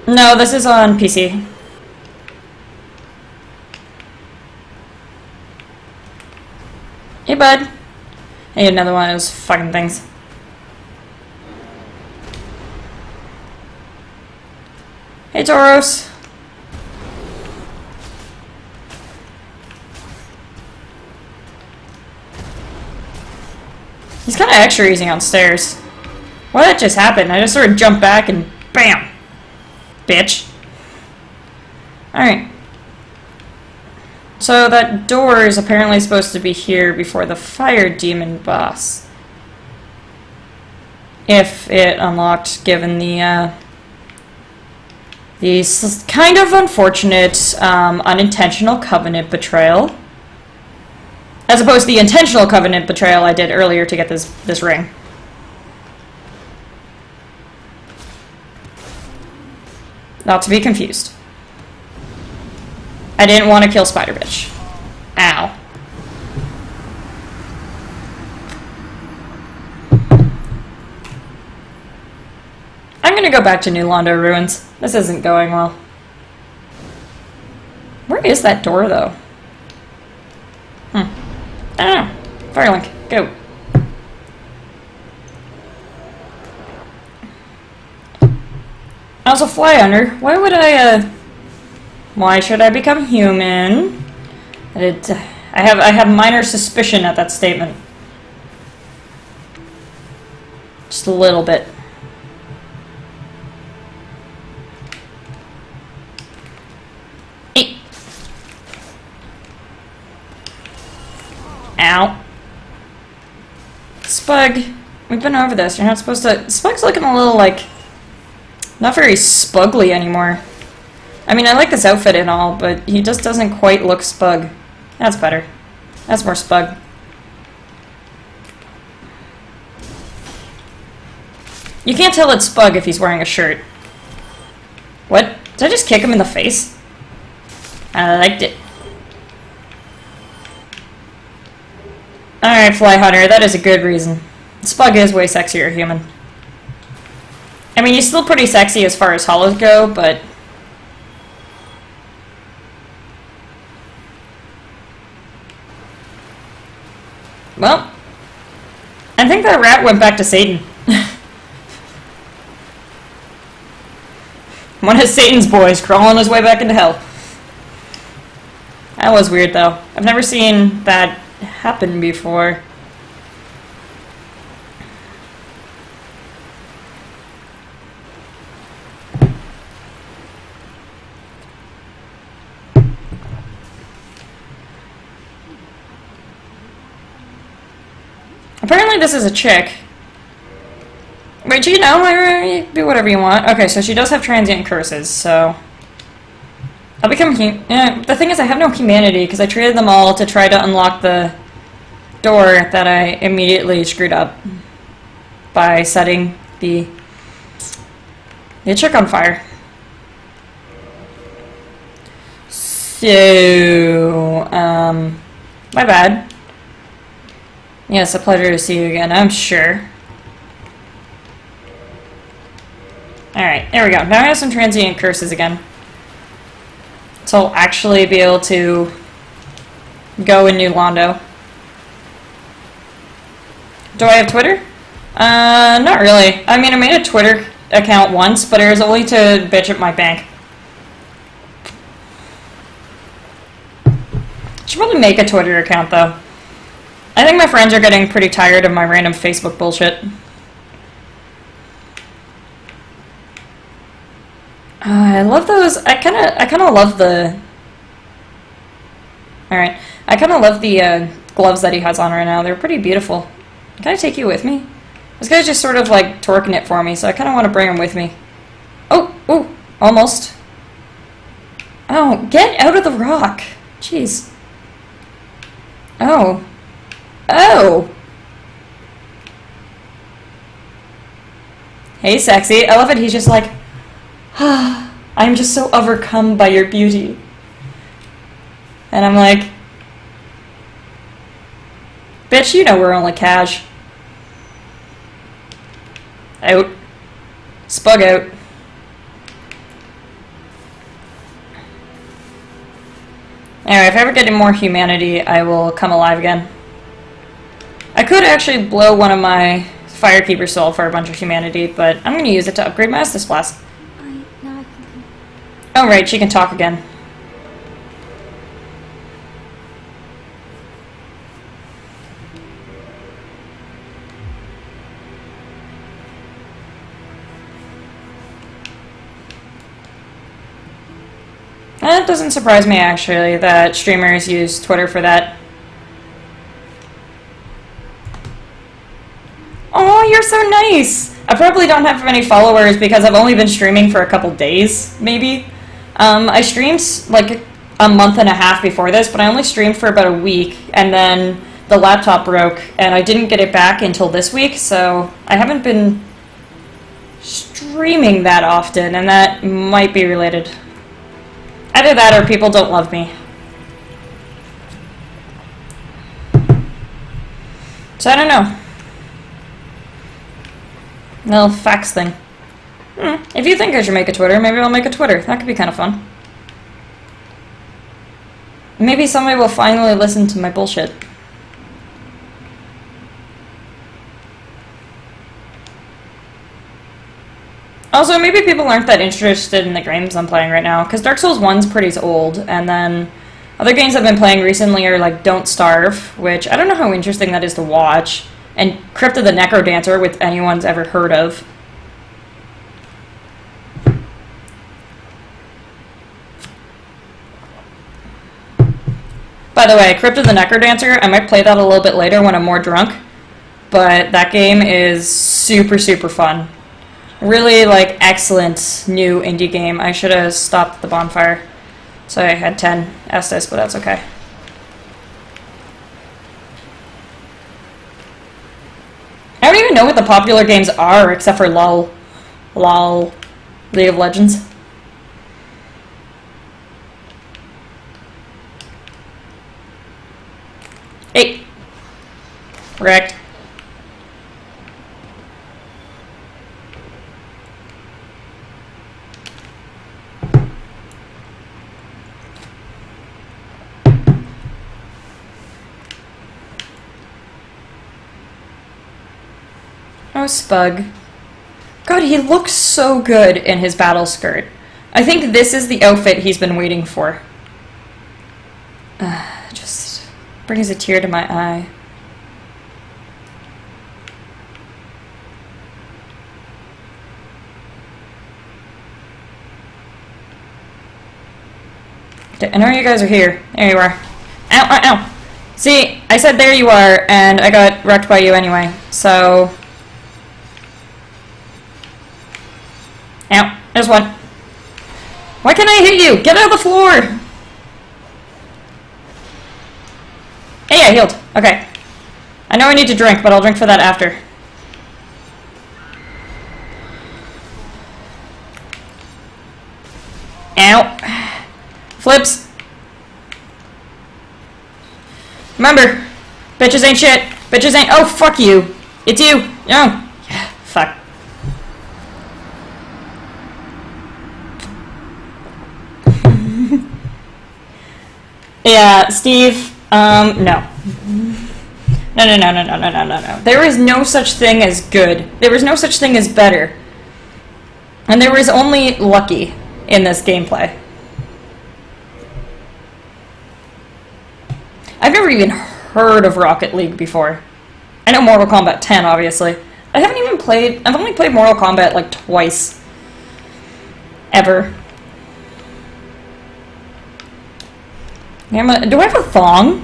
No, this is on PC. Hey, bud. Hey, another one of those fucking things. Hey, Tauros. He's kind of extra easy on stairs. What that just happened? I just sort of jumped back and BAM! Bitch. Alright. So that door is apparently supposed to be here before the fire demon boss. If it unlocked, given the kind of unfortunate unintentional covenant betrayal. As opposed to the intentional covenant betrayal I did earlier to get this ring. Not to be confused. I didn't want to kill Spider Bitch. Ow. I'm gonna go back to New Londo Ruins. This isn't going well. Where is that door, though? I don't know. Firelink, go. I was a fly hunter. Why would why should I become human? I have minor suspicion at that statement. Just a little bit. Spug, we've been over this. You're not supposed to... Spug's looking a little, like, not very spugly anymore. I mean, I like this outfit and all, but he just doesn't quite look Spug. That's better. That's more Spug. You can't tell it's Spug if he's wearing a shirt. What? Did I just kick him in the face? I liked it. Alright, Fly Hunter, that is a good reason. Spug is way sexier human. I mean, he's still pretty sexy as far as hollows go, but... Well, I think that rat went back to Satan. One of Satan's boys crawling his way back into hell. That was weird, though. I've never seen that happen before. Apparently this is a chick. Wait, do you know? Do whatever you want. Okay, so she does have transient curses, so... I'll become... the thing is, I have no humanity, because I traded them all to try to unlock the door that I immediately screwed up by setting the chick on fire. So... my bad. Yes, a pleasure to see you again, I'm sure. Alright, there we go. Now I have some transient curses again. So I'll actually be able to go in New Londo. Do I have Twitter? Not really. I mean, I made a Twitter account once, but it was only to bitch at my bank. Should probably make a Twitter account, though. I think my friends are getting pretty tired of my random Facebook bullshit. I love those. I kind of love the. All right, I kind of love the gloves that he has on right now. They're pretty beautiful. Can I take you with me? This guy's just sort of like torquing it for me, so I kind of want to bring him with me. Oh, almost. Oh, get out of the rock! Jeez. Oh. Hey, sexy. I love it. He's just like. I'm just so overcome by your beauty. And I'm like, bitch, you know we're only cash. Out. Spug out. Anyway, if I ever get any more humanity, I will come alive again. I could actually blow one of my Firekeeper soul for a bunch of humanity, but I'm going to use it to upgrade my Estus Flask. Oh, right, she can talk again. That doesn't surprise me, actually, that streamers use Twitter for that. Oh, you're so nice! I probably don't have many followers because I've only been streaming for a couple days, maybe. I streamed like a month and a half before this, but I only streamed for about a week, and then the laptop broke, and I didn't get it back until this week, so I haven't been streaming that often, and that might be related. Either that or people don't love me. So I don't know. No fax thing. If you think I should make a Twitter, maybe I'll make a Twitter. That could be kind of fun. Maybe somebody will finally listen to my bullshit. Also, maybe people aren't that interested in the games I'm playing right now, because Dark Souls 1's pretty old, and then other games I've been playing recently are like Don't Starve, which I don't know how interesting that is to watch, and Crypt of the Necrodancer, which anyone's ever heard of. By the way, Crypt of the Necrodancer, I might play that a little bit later when I'm more drunk. but that game is super, super fun. Really, like, excellent new indie game. I should have stopped the bonfire. So I had 10 Estes, but that's okay. I don't even know what the popular games are, except for LOL. LOL. League of Legends. Hey. Wrecked. Oh, Spug. God, he looks so good in his battle skirt. I think this is the outfit he's been waiting for. Just brings a tear to my eye. I know you guys are here. There you are. Ow, ow, ow. See, I said there you are, and I got wrecked by you anyway, so... Ow, there's one. Why can't I hit you? Get out of the floor! Hey, I healed. Okay. I know I need to drink, but I'll drink for that after. Ow. Flips. Remember, bitches ain't shit. Bitches ain't... Oh, fuck you. It's you. No. Yeah, fuck. Yeah, Steve, no. No. There is no such thing as good. There is no such thing as better. And there is only lucky in this gameplay. I've never even heard of Rocket League before. I know Mortal Kombat 10, obviously. I've only played Mortal Kombat like twice. Ever. Do I have a thong?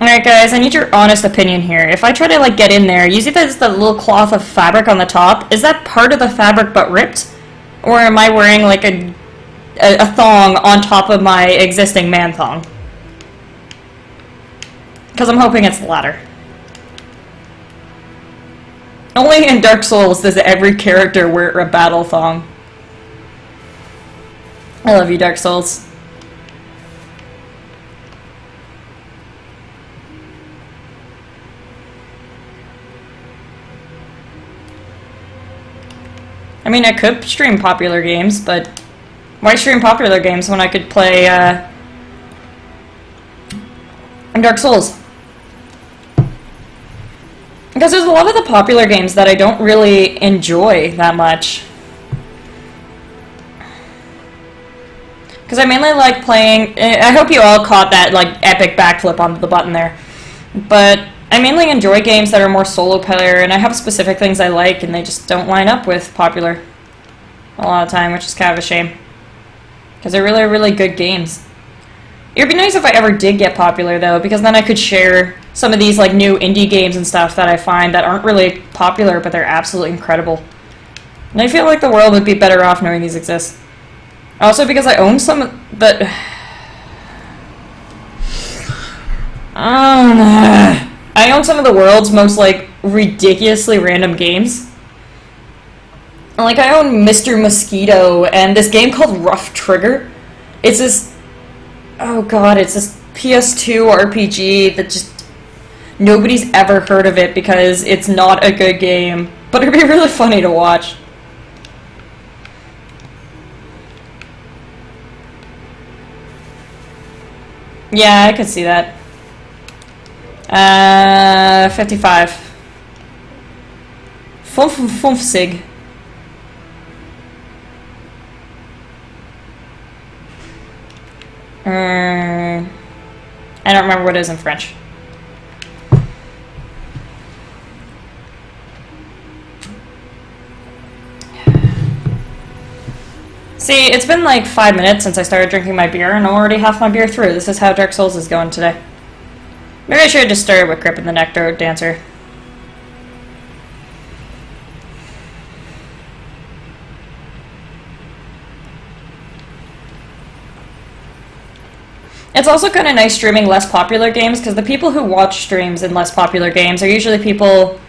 Alright guys, I need your honest opinion here. If I try to like get in there, you see there's the little cloth of fabric on the top? Is that part of the fabric but ripped? Or am I wearing like a thong on top of my existing man thong? Because I'm hoping it's the latter. Only in Dark Souls does every character wear a battle thong. I love you, Dark Souls. I mean, I could stream popular games, but why stream popular games when I could play Dark Souls? Because there's a lot of the popular games that I don't really enjoy that much. Because I mainly like playing... I hope you all caught that, like, epic backflip onto the button there. But I mainly enjoy games that are more solo player, and I have specific things I like, and they just don't line up with popular a lot of the time, which is kind of a shame. Because they're really, really good games. It would be nice if I ever did get popular, though, because then I could share some of these, like, new indie games and stuff that I find that aren't really popular, but they're absolutely incredible. And I feel like the world would be better off knowing these exist. Also, because I own some of the... I own some of the world's most, like, ridiculously random games. Like, I own Mr. Mosquito and this game called Rough Trigger. It's this... Oh god, it's this PS2 RPG that just... Nobody's ever heard of it because it's not a good game. But it'd be really funny to watch. Yeah, I could see that. 55. Fumfsig. I don't remember what it is in French. See, it's been like 5 minutes since I started drinking my beer, and I'm already half my beer through. This is how Dark Souls is going today. Maybe I should have just started with Crip and the Nectar Dancer. It's also kind of nice streaming less popular games, because the people who watch streams in less popular games are usually people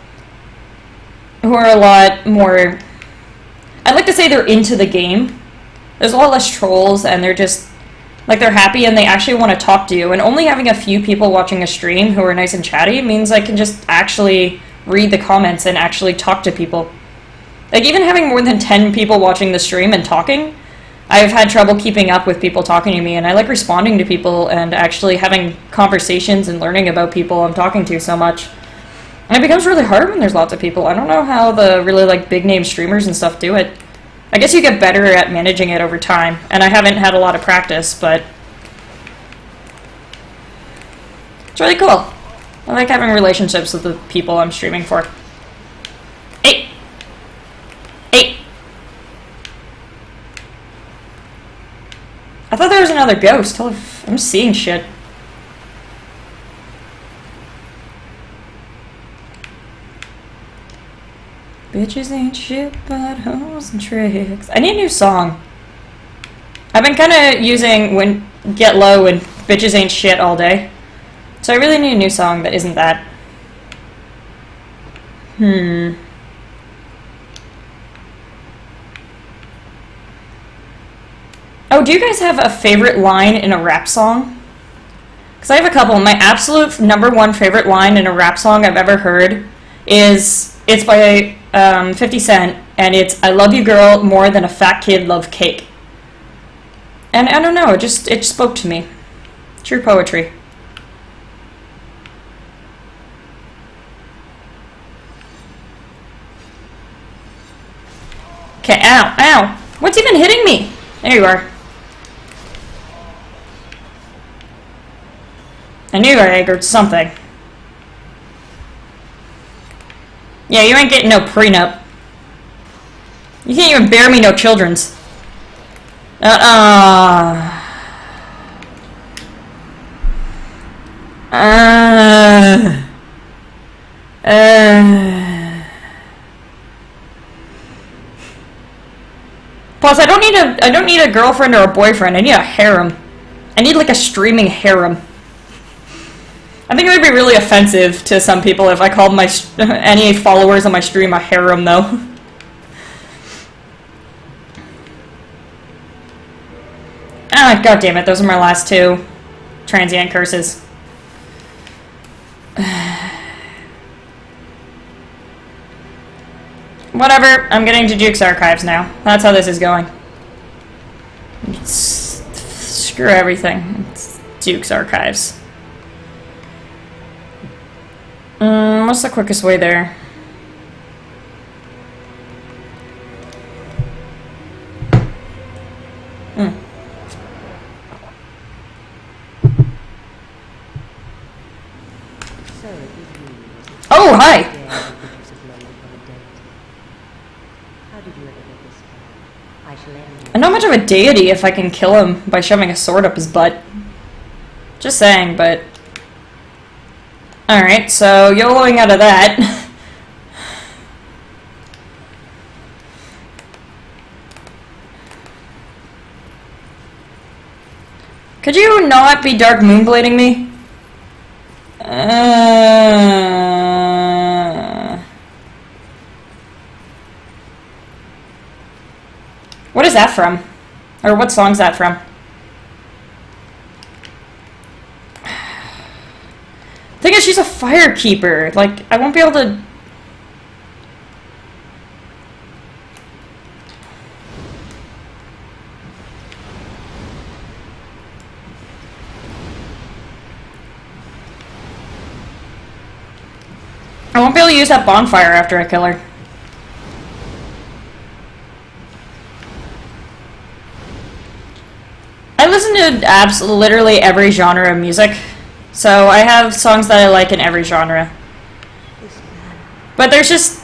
who are a lot more... I'd like to say they're into the game. There's a lot less trolls, and they're just... like, they're happy and they actually want to talk to you. And only having a few people watching a stream who are nice and chatty means I can just actually read the comments and actually talk to people. Like, even having more than 10 people watching the stream and talking... I've had trouble keeping up with people talking to me, and I like responding to people and actually having conversations and learning about people I'm talking to so much. And it becomes really hard when there's lots of people. I don't know how the really like big name streamers and stuff do it. I guess you get better at managing it over time, and I haven't had a lot of practice, but it's really cool. I like having relationships with the people I'm streaming for. Hey! Hey! I thought there was another ghost. I'm seeing shit. Bitches ain't shit but hoes and tricks. I need a new song. I've been kind of using when Get Low and Bitches Ain't Shit all day. So I really need a new song that isn't that. Oh, do you guys have a favorite line in a rap song? Because I have a couple. My absolute #1 favorite line in a rap song I've ever heard is, it's by 50 Cent, and it's, I love you girl more than a fat kid love cake. And I don't know, it spoke to me. True poetry. Okay, ow, ow. What's even hitting me? There you are. I knew I angered something. Yeah, you ain't getting no prenup. You can't even bear me no children's. Plus, I don't need a girlfriend or a boyfriend. I need a harem. I need like a streaming harem. I think it would be really offensive to some people if I called my any followers on my stream a harem, though. Ah, god damn it! Those are my last two transient curses. Whatever. I'm getting to Duke's Archives now. That's how this is going. Screw everything. It's Duke's Archives. What's the quickest way there? Oh, hi! I'm not much of a deity if I can kill him by shoving a sword up his butt. Just saying, but... Alright, so YOLOing out of that. Could you not be Dark Moonblading me? What is that from? Or what song's that from? Thing is, she's a firekeeper. Like, I won't be able to... I won't be able to use that bonfire after I kill her. I listen to literally every genre of music. So I have songs that I like in every genre. But there's just...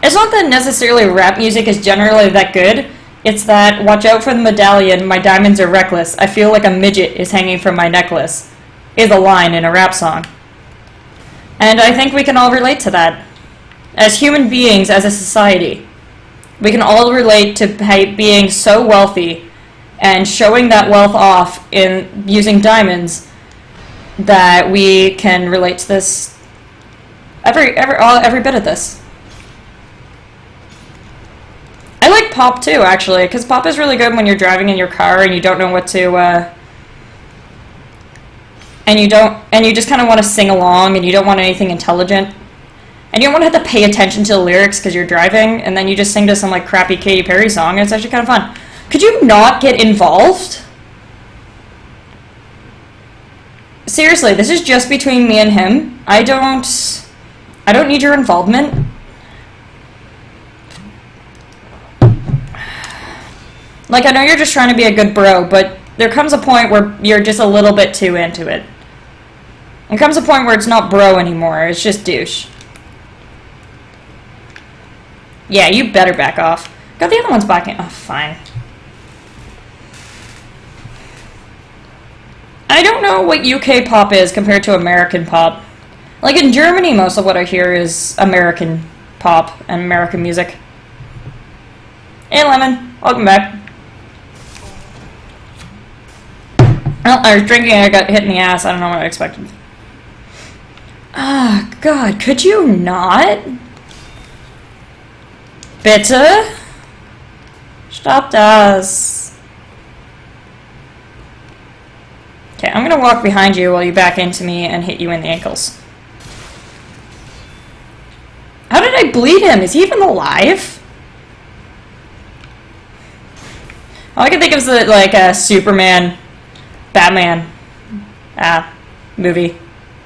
It's not that necessarily rap music is generally that good. It's that, watch out for the medallion, my diamonds are reckless. I feel like a midget is hanging from my necklace. is a line in a rap song. And I think we can all relate to that. As human beings, as a society, we can all relate to being so wealthy and showing that wealth off in using diamonds that we can relate to this, every bit of this. I like pop too, actually, because pop is really good when you're driving in your car and you don't know what to, and you just kind of want to sing along and you don't want anything intelligent. And you don't want to have to pay attention to the lyrics because you're driving, and then you just sing to some like crappy Katy Perry song, and it's actually kind of fun. Could you not get involved? Seriously, this is just between me and him. I don't need your involvement. Like, I know you're just trying to be a good bro, but there comes a point where you're just a little bit too into it. There comes a point where it's not bro anymore, it's just douche. Yeah, you better back off. Got the other ones backing. Oh, fine. I don't know what UK pop is compared to American pop. Like, in Germany, most of what I hear is American pop and American music. Hey, Lemon. Welcome back. Well, I was drinking and I got hit in the ass. I don't know what I expected. Ah, God. Could you not? Bitte? Stop das. Okay, I'm gonna walk behind you while you back into me and hit you in the ankles. How did I bleed him? Is he even alive? All I can think of is the, like, a Superman, Batman, movie.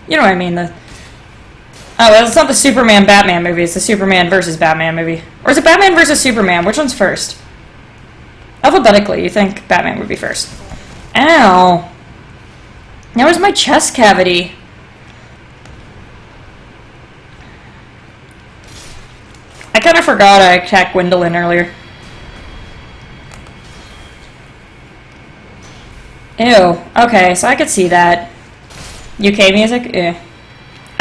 You know what I mean, well, it's not the Superman-Batman movie, it's the Superman versus Batman movie. Or is it Batman versus Superman? Which one's first? Alphabetically, you think Batman would be first. Ow. That was my chest cavity. I kind of forgot I attacked Gwendolyn earlier. Ew. Okay, so I could see that. UK music? Eh.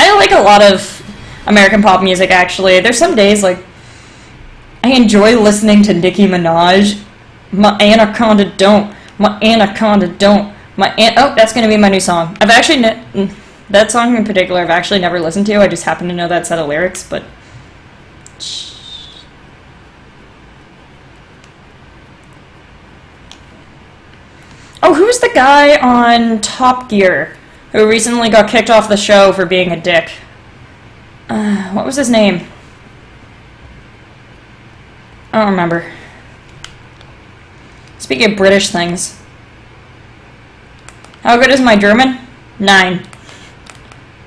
I like a lot of American pop music, actually. There's some days, like, I enjoy listening to Nicki Minaj. My anaconda don't. My anaconda don't. Oh, that's going to be my new song. I've actually, that song in particular, I've actually never listened to. I just happen to know that set of lyrics, but... Oh, who's the guy on Top Gear who recently got kicked off the show for being a dick? What was his name? I don't remember. Speaking of British things. How good is my German? 9.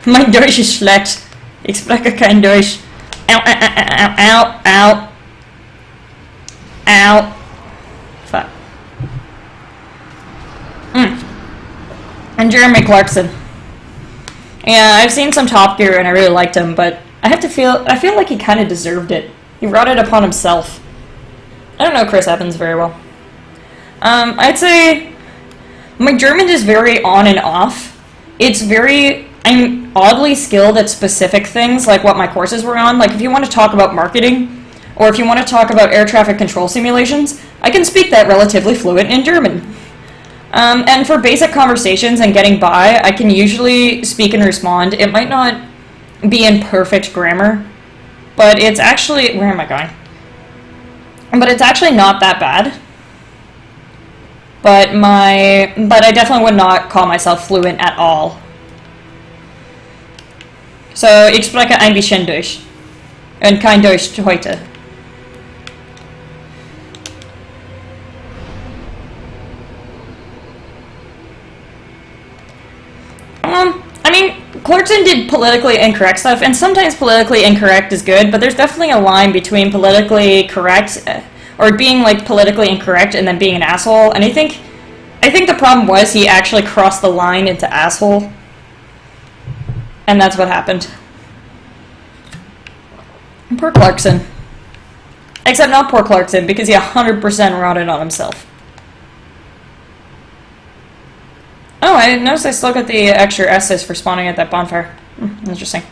Mein Deutsch ist schlecht. Ich spreche kein Deutsch. Ow, ow, ow, ow, ow. Ow. Fuck. And Jeremy Clarkson. Yeah, I've seen some Top Gear and I really liked him, but I feel like he kind of deserved it. He brought it upon himself. I don't know Chris Evans very well. I'd say my German is very on and off. I'm oddly skilled at specific things, like what my courses were on. Like, if you want to talk about marketing, or if you want to talk about air traffic control simulations, I can speak that relatively fluent in German. And for basic conversations and getting by, I can usually speak and respond. It might not be in perfect grammar, but it's actually... Where am I going? But it's actually not that bad. But I definitely would not call myself fluent at all. So, ich spreche ein bisschen Deutsch. Und kein Deutsch heute. I mean, Clarkson did politically incorrect stuff, and sometimes politically incorrect is good, but there's definitely a line between politically correct, or being, like, politically incorrect and then being an asshole, and I think the problem was he actually crossed the line into asshole, and that's what happened. Poor Clarkson. Except not poor Clarkson, because he 100% rotted on himself. Oh, I noticed I still got the extra S's for spawning at that bonfire. Interesting.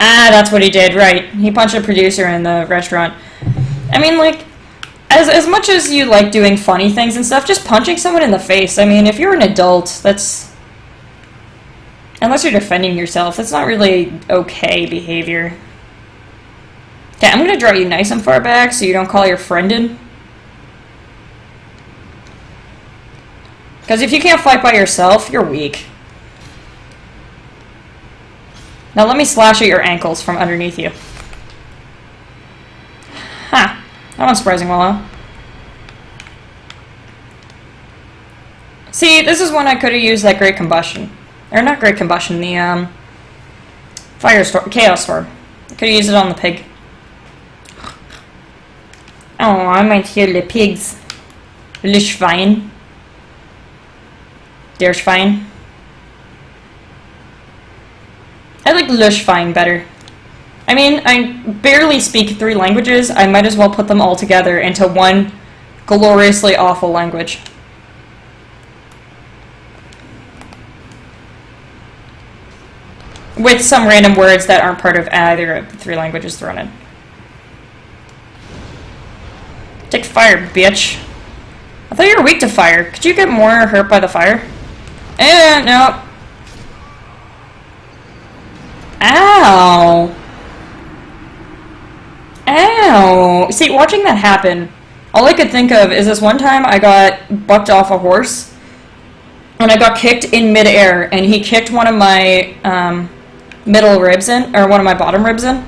Ah, that's what he did, right. He punched a producer in the restaurant. I mean, like, as much as you like doing funny things and stuff, just punching someone in the face, I mean, if you're an adult, that's... Unless you're defending yourself, that's not really okay behavior. Okay, I'm gonna draw you nice and far back so you don't call your friend in. Because if you can't fight by yourself, you're weak. Now let me slash at your ankles from underneath you. Huh. That one's surprising well, huh? See, this is when I could have used that Great Combustion. Or not Great Combustion, the, Firestorm, Chaos Storm. I could have used it on the pig. Oh, I might hear the pigs. Le Schwein. Der Schwein. I like Le Schwein better. I mean, I barely speak 3 languages. I might as well put them all together into one gloriously awful language. With some random words that aren't part of either of the 3 languages thrown in. Take fire, bitch. I thought you were weak to fire. Could you get more hurt by the fire? No. Ow. Ow. See, watching that happen, all I could think of is this one time I got bucked off a horse, and I got kicked in midair, and he kicked one of my middle ribs in, or one of my bottom ribs in.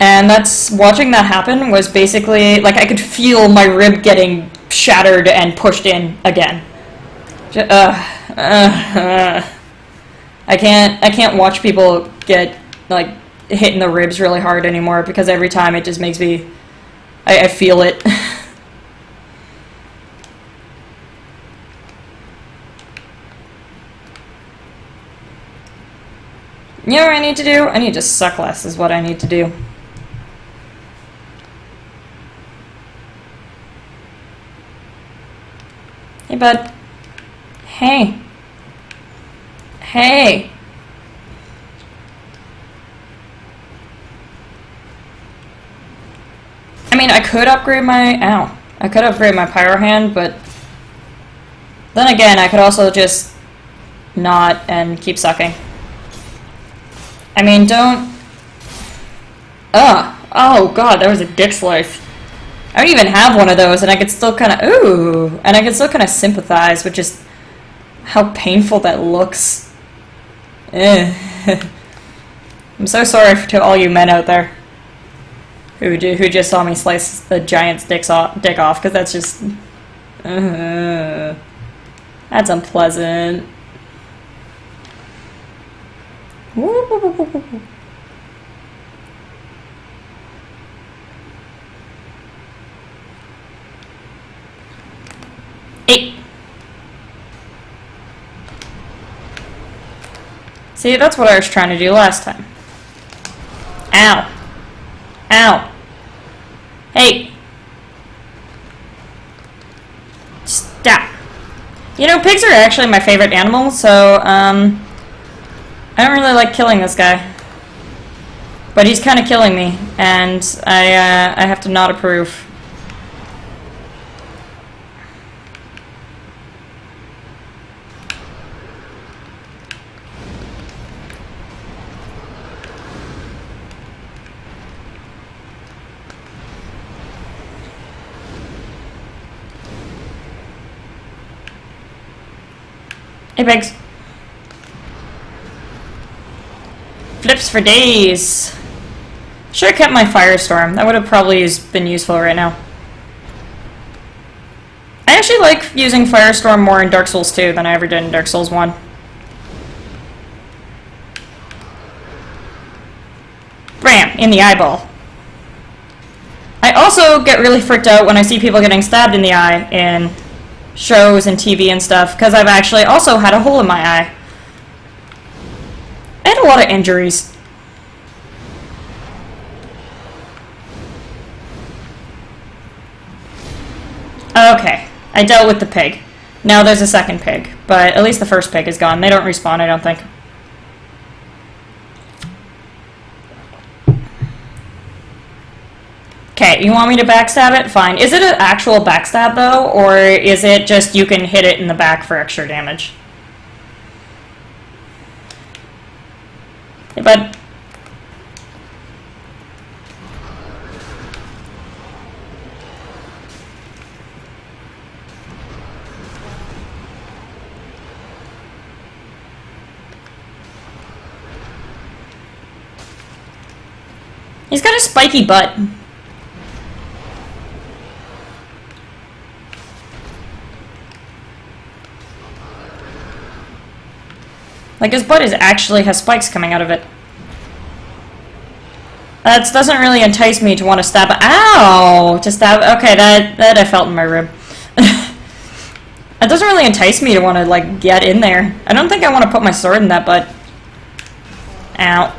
And watching that happen was basically, like, I could feel my rib getting shattered and pushed in again. I can't watch people get, like, hit in the ribs really hard anymore, because every time it just makes me, I feel it. You know what I need to do? I need to suck less is what I need to do. Hey, bud. Hey. Hey. I mean, I could upgrade my... Ow. I could upgrade my Pyro Hand, but... Then again, I could also just... not and keep sucking. I mean, don't... Ugh. Oh, God, that was a dick slice. I don't even have one of those, and I could still kind of... Ooh! And I could still kind of sympathize with just how painful that looks. I'm so sorry to all you men out there who just saw me slice the giant's dick off, because that's just... that's unpleasant. Hey. See, that's what I was trying to do last time. Ow. Ow. Hey. Stop. You know, pigs are actually my favorite animal, so, I don't really like killing this guy. But he's kind of killing me, and I have to not approve. Hey, pigs. Flips for days. Should have kept my Firestorm. That would have probably been useful right now. I actually like using Firestorm more in Dark Souls 2 than I ever did in Dark Souls 1. Bam! In the eyeball. I also get really freaked out when I see people getting stabbed in the eye in shows and TV and stuff, because I've actually also had a hole in my eye. I had a lot of injuries. Okay, I dealt with the pig. Now there's a second pig, but at least the first pig is gone. They don't respawn, I don't think. Okay, you want me to backstab it? Fine. Is it an actual backstab, though, or is it just you can hit it in the back for extra damage? Hey, bud. He's got a spiky butt. Like, his butt actually has spikes coming out of it. That doesn't really entice me to want to stab. Ow! To stab. Okay, that I felt in my rib. It doesn't really entice me to want to, like, get in there. I don't think I want to put my sword in that butt. Ow.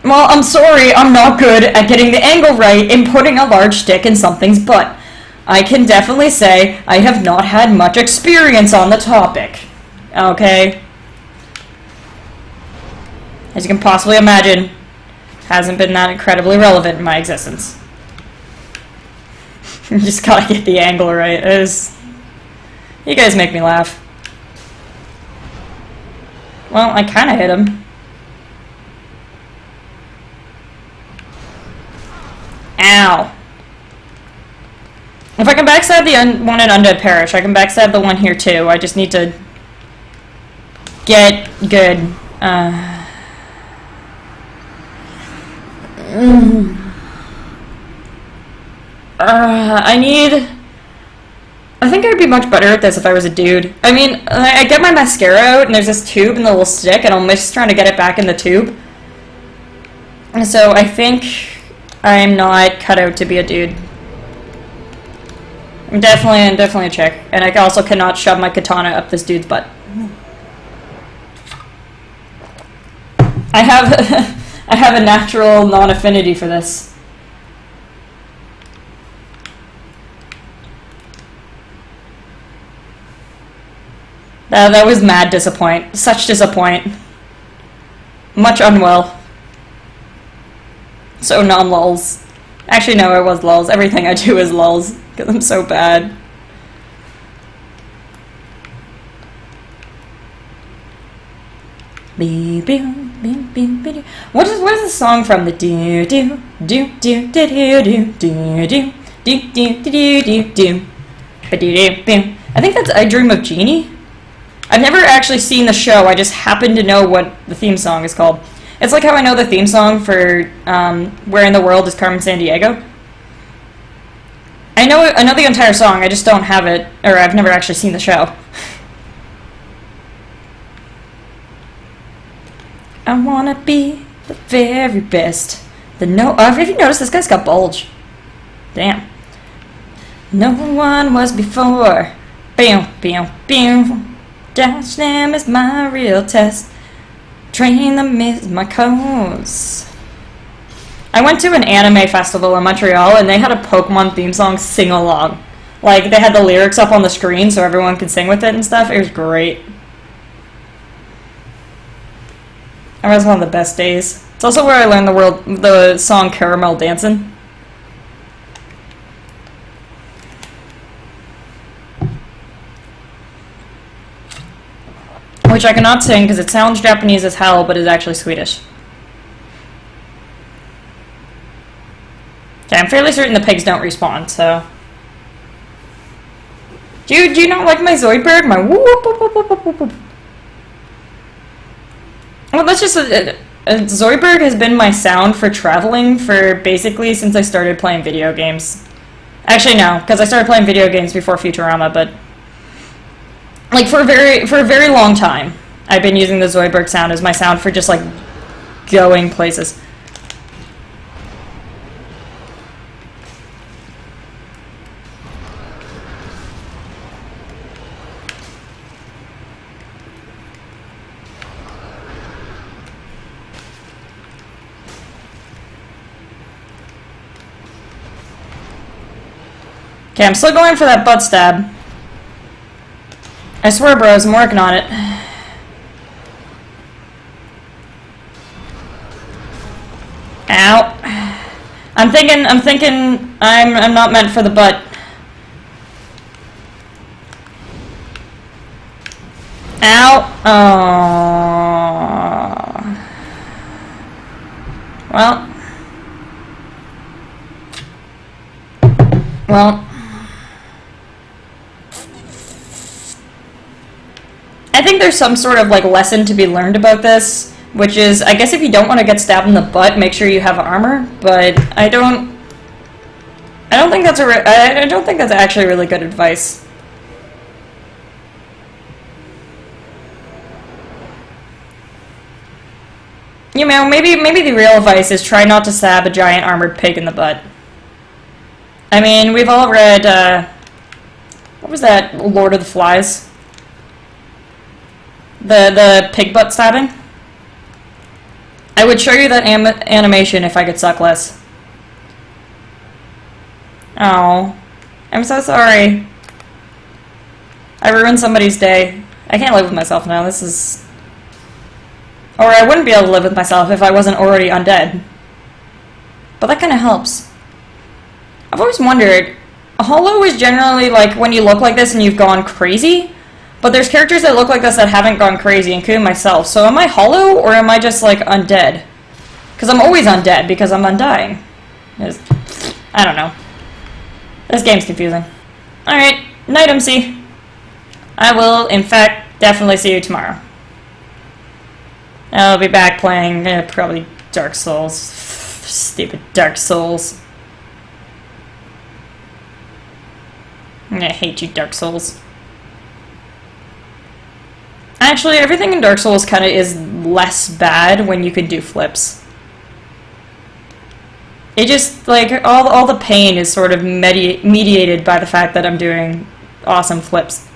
Well, I'm sorry, I'm not good at getting the angle right in putting a large stick in something's butt. I can definitely say I have not had much experience on the topic. Okay? As you can possibly imagine, hasn't been that incredibly relevant in my existence. You just gotta get the angle right. You guys make me laugh. Well, I kinda hit him. Ow. If I can backstab the one in Undead Parish, I can backstab the one here too. I just need to get good. I think I'd be much better at this if I was a dude. I mean, I get my mascara out and there's this tube and the little stick and I'm just trying to get it back in the tube. And so I think I'm not cut out to be a dude. I'm definitely a chick. And I also cannot shove my katana up this dude's butt. I have a natural non-affinity for this. That was mad disappoint. Such disappoint. Much unwell. So non-lulz. Actually, no, it was lulz. Everything I do is lulz. Because I'm so bad. What is the song from? The do do do do do do do do do do do do do do. I think that's I Dream of Jeannie. I've never actually seen the show. I just happen to know what the theme song is called. It's like how I know the theme song for Where in the World is Carmen Sandiego. I know the entire song. I just don't have it, or I've never actually seen the show. I wanna be the very best. Have you noticed this guy's got bulge? Damn. No one was before. Bam, bam, bam. Dash them is my real test. Train them is my cause. I went to an anime festival in Montreal and they had a Pokemon theme song sing-along. Like, they had the lyrics up on the screen so everyone could sing with it and stuff. It was great. That was one of the best days. It's also where I learned the song Caramel Dancin'. Which I cannot sing because it sounds Japanese as hell, but is actually Swedish. Okay, I'm fairly certain the pigs don't respawn, so... Do you not like my Zoidberg? My whoop whoop whoop whoop whoop whoop. Well, that's just... Zoidberg has been my sound for traveling for basically since I started playing video games. Actually, no, because I started playing video games before Futurama, but... Like, for a very long time, I've been using the Zoidberg sound as my sound for just, like, going places. Okay, I'm still going for that butt stab. I swear, bros, I'm working on it. Ow. I'm thinking I'm not meant for the butt. Ow. Oh. Well. I think there's some sort of like lesson to be learned about this, which is, I guess if you don't want to get stabbed in the butt, make sure you have armor. But I don't think that's I don't think that's actually really good advice. You know, maybe the real advice is try not to stab a giant armored pig in the butt. I mean, we've all read, what was that, Lord of the Flies? The pig butt stabbing? I would show you that animation if I could suck less. Oh, I'm so sorry. I ruined somebody's day. I can't live with myself now, this is... Or I wouldn't be able to live with myself if I wasn't already undead. But that kind of helps. I've always wondered, Hollow is generally like when you look like this and you've gone crazy, but there's characters that look like this that haven't gone crazy, including myself. So am I Hollow, or am I just like undead? Because I'm always undead, because I'm undying. I don't know. This game's confusing. Alright, night MC. I will, in fact, definitely see you tomorrow. I'll be back playing, probably Dark Souls. Stupid Dark Souls. I hate you, Dark Souls. Actually, everything in Dark Souls kind of is less bad when you can do flips. It just, like, all the pain is sort of mediated by the fact that I'm doing awesome flips.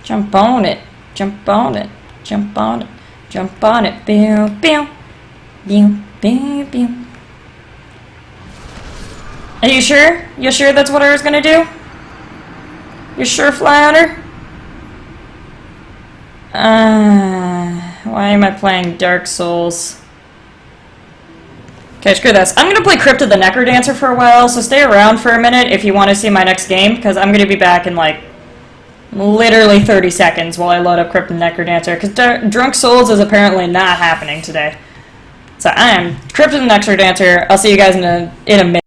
Jump on it, jump on it, jump on it, jump on it, pew, pew, pew, pew, pew. Are you sure? You sure that's what I was gonna do? You sure, Fly Hunter? Why am I playing Dark Souls? Okay, screw this. I'm gonna play Cryptid the Necrodancer for a while, so stay around for a minute if you want to see my next game, because I'm gonna be back in like literally 30 seconds while I load up Cryptid Necrodancer, because Drunk Souls is apparently not happening today. So I am Cryptid Necrodancer. I'll see you guys in a minute.